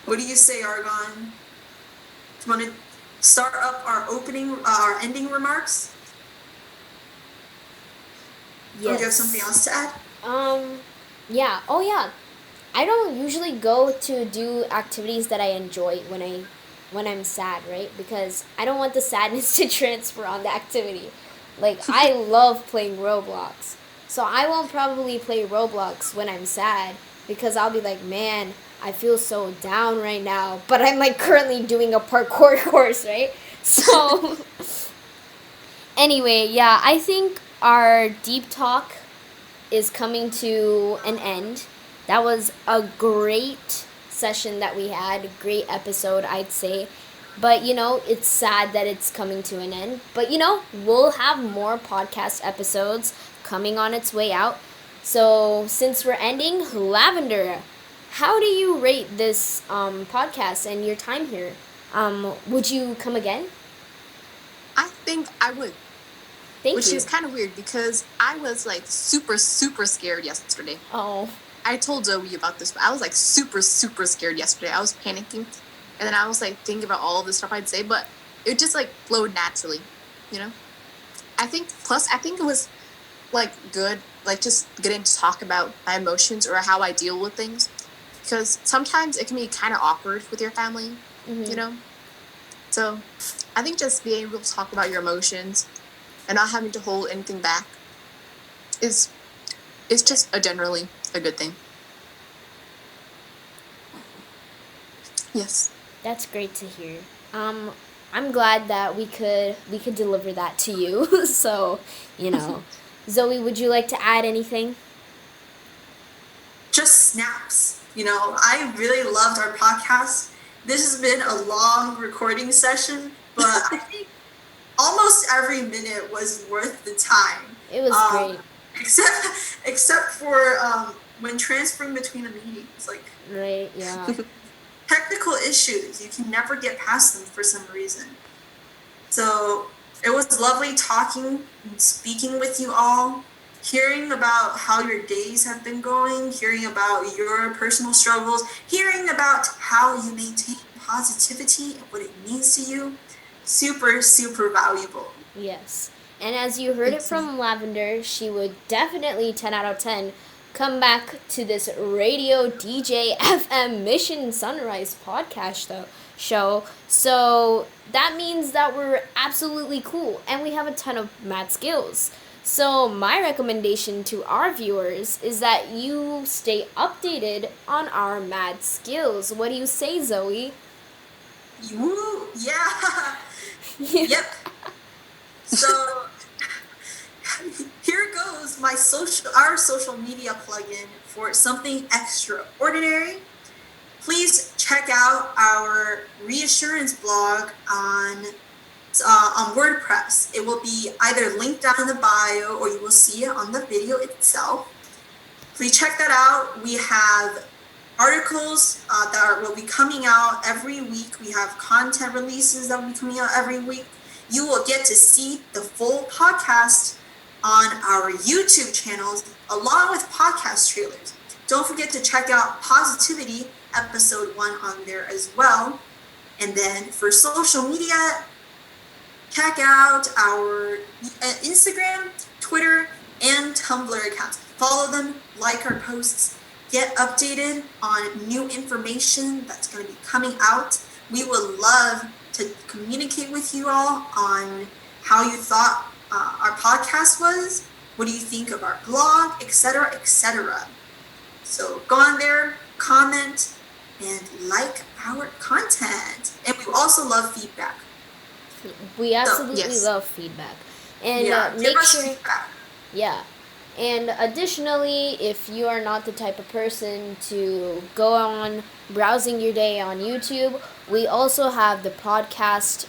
What do you say, Argon? Do you want to start up our ending remarks? Yes. Or do you have something else to add? Yeah. Oh, yeah. I don't usually go to do activities that I enjoy when I'm sad, right? Because I don't want the sadness to transfer on the activity. Like, I love playing Roblox. So I won't probably play Roblox when I'm sad because I'll be like, man, I feel so down right now. But I'm like currently doing a parkour course, right? So anyway, yeah, I think our deep talk is coming to an end. That was a great session that we had, a great episode, I'd say. But, it's sad that it's coming to an end. But, we'll have more podcast episodes coming on its way out. So, since we're ending, Lavender, how do you rate this podcast and your time here? Would you come again? I think I would. Which is kind of weird because I was like super, super scared yesterday. Oh. I told Zoe about this, but I was like super, super scared yesterday. I was panicking. And then I was like thinking about all the stuff I'd say, but it just like flowed naturally, I think it was like good, like just getting to talk about my emotions or how I deal with things. Because sometimes it can be kind of awkward with your family, So I think just being able to talk about your emotions and not having to hold anything back is just generally a good thing. Yes. That's great to hear. I'm glad that we could deliver that to you. So, Zoe, would you like to add anything? Just snaps. I really loved our podcast. This has been a long recording session, but I think almost every minute was worth the time. It was great. Except for when transferring between the meetings. Like, Right, yeah. technical issues, you can never get past them for some reason. So it was lovely talking and speaking with you all, hearing about how your days have been going, hearing about your personal struggles, hearing about how you maintain positivity and what it means to you. Super, super valuable. Yes. And as you heard it from Lavender, she would definitely 10 out of 10 come back to this radio DJ FM Mission Sunrise podcast show. So that means that we're absolutely cool and we have a ton of mad skills. So my recommendation to our viewers is that you stay updated on our mad skills. What do you say, Zoe? Yeah. Yep. So here goes our social media plugin for something extraordinary. Please check out our reassurance blog on WordPress. It will be either linked down in the bio or you will see it on the video itself. Please check that out. We have articles that will be coming out every week. We have content releases that will be coming out every week. You will get to see the full podcast on our YouTube channels along with podcast trailers. Don't forget to check out Positivity episode 1 on there as well. And then for social media, check out our Instagram, Twitter, and Tumblr accounts. Follow them, like our posts, get updated on new information that's going to be coming out. We would love to communicate with you all on how you thought our podcast was, what do you think of our blog, etc., etc. So go on there, comment, and like our content. And we also love feedback. We absolutely love feedback. And give make us sure, feedback. yeah. And additionally, if you are not the type of person to go on browsing your day on YouTube, we also have the podcast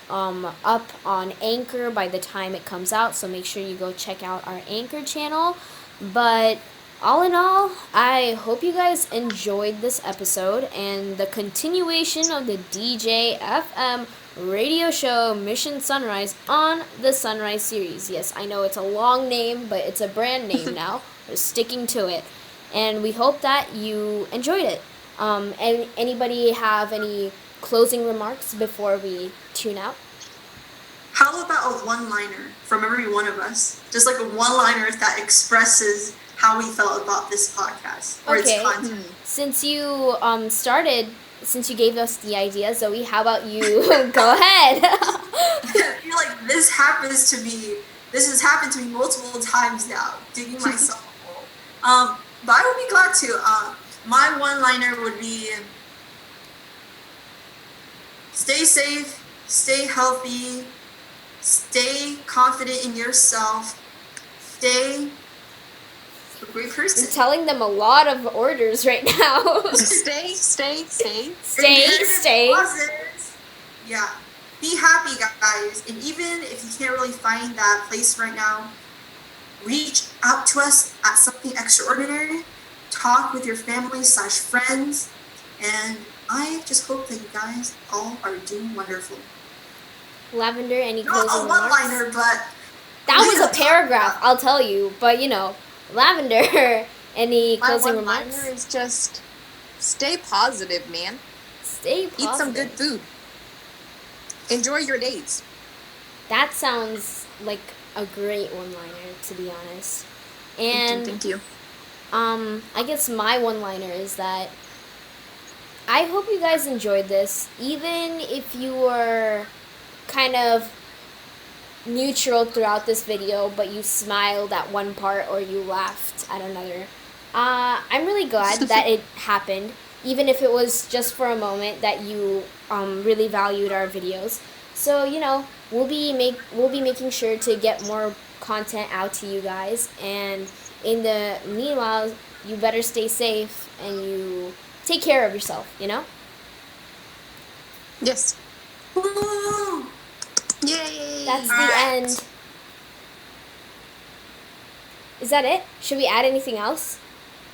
up on Anchor by the time it comes out. So make sure you go check out our Anchor channel. But all in all, I hope you guys enjoyed this episode and the continuation of the DJ FM radio show Mission Sunrise on the Sunrise series. Yes, I know it's a long name, but it's a brand name now. We're sticking to it. And we hope that you enjoyed it. And anybody have any closing remarks before we tune out? How about a one-liner from every one of us? Just like a one-liner that expresses how we felt about this podcast or its content. Since you since you gave us the idea, Zoe, how about you go ahead? I feel like this has happened to me multiple times now, digging myself a hole. But I would be glad to. My one-liner would be, stay safe, stay healthy, stay confident in yourself, stay a great person. I'm telling them a lot of orders right now. Stay. Yeah. Be happy, guys. And even if you can't really find that place right now, reach out to us at Something Extraordinary. Talk with your family / friends. And I just hope that you guys all are doing wonderful. Lavender, any Not closing a remarks? one-liner, but That was a paragraph, I'll tell you. But, Lavender, any closing My remarks? one-liner is just stay positive, man. Stay positive. Eat some good food. Enjoy your days. That sounds like a great one-liner, to be honest. And Thank you. I guess my one-liner is that I hope you guys enjoyed this, even if you were kind of neutral throughout this video, but you smiled at one part or you laughed at another. I'm really glad that it happened, even if it was just for a moment that you really valued our videos. So we'll be making sure to get more content out to you guys, and in the meanwhile, you better stay safe and you take care of yourself. Yes. woo! Yay. That's the Alright. end. Is that it? Should we add anything else?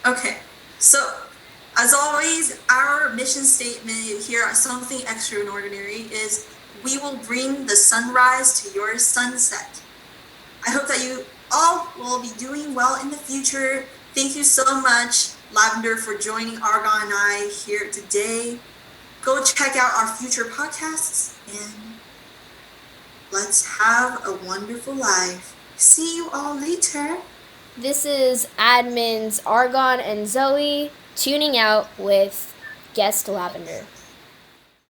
Okay. So, as always, our mission statement here at Something Extraordinary is we will bring the sunrise to your sunset. I hope that you all will be doing well in the future. Thank you so much, Lavender, for joining Argon and I here today. Go check out our future podcasts and let's have a wonderful life. See you all later. This is admins Argon and Zoe tuning out with guest Lavender.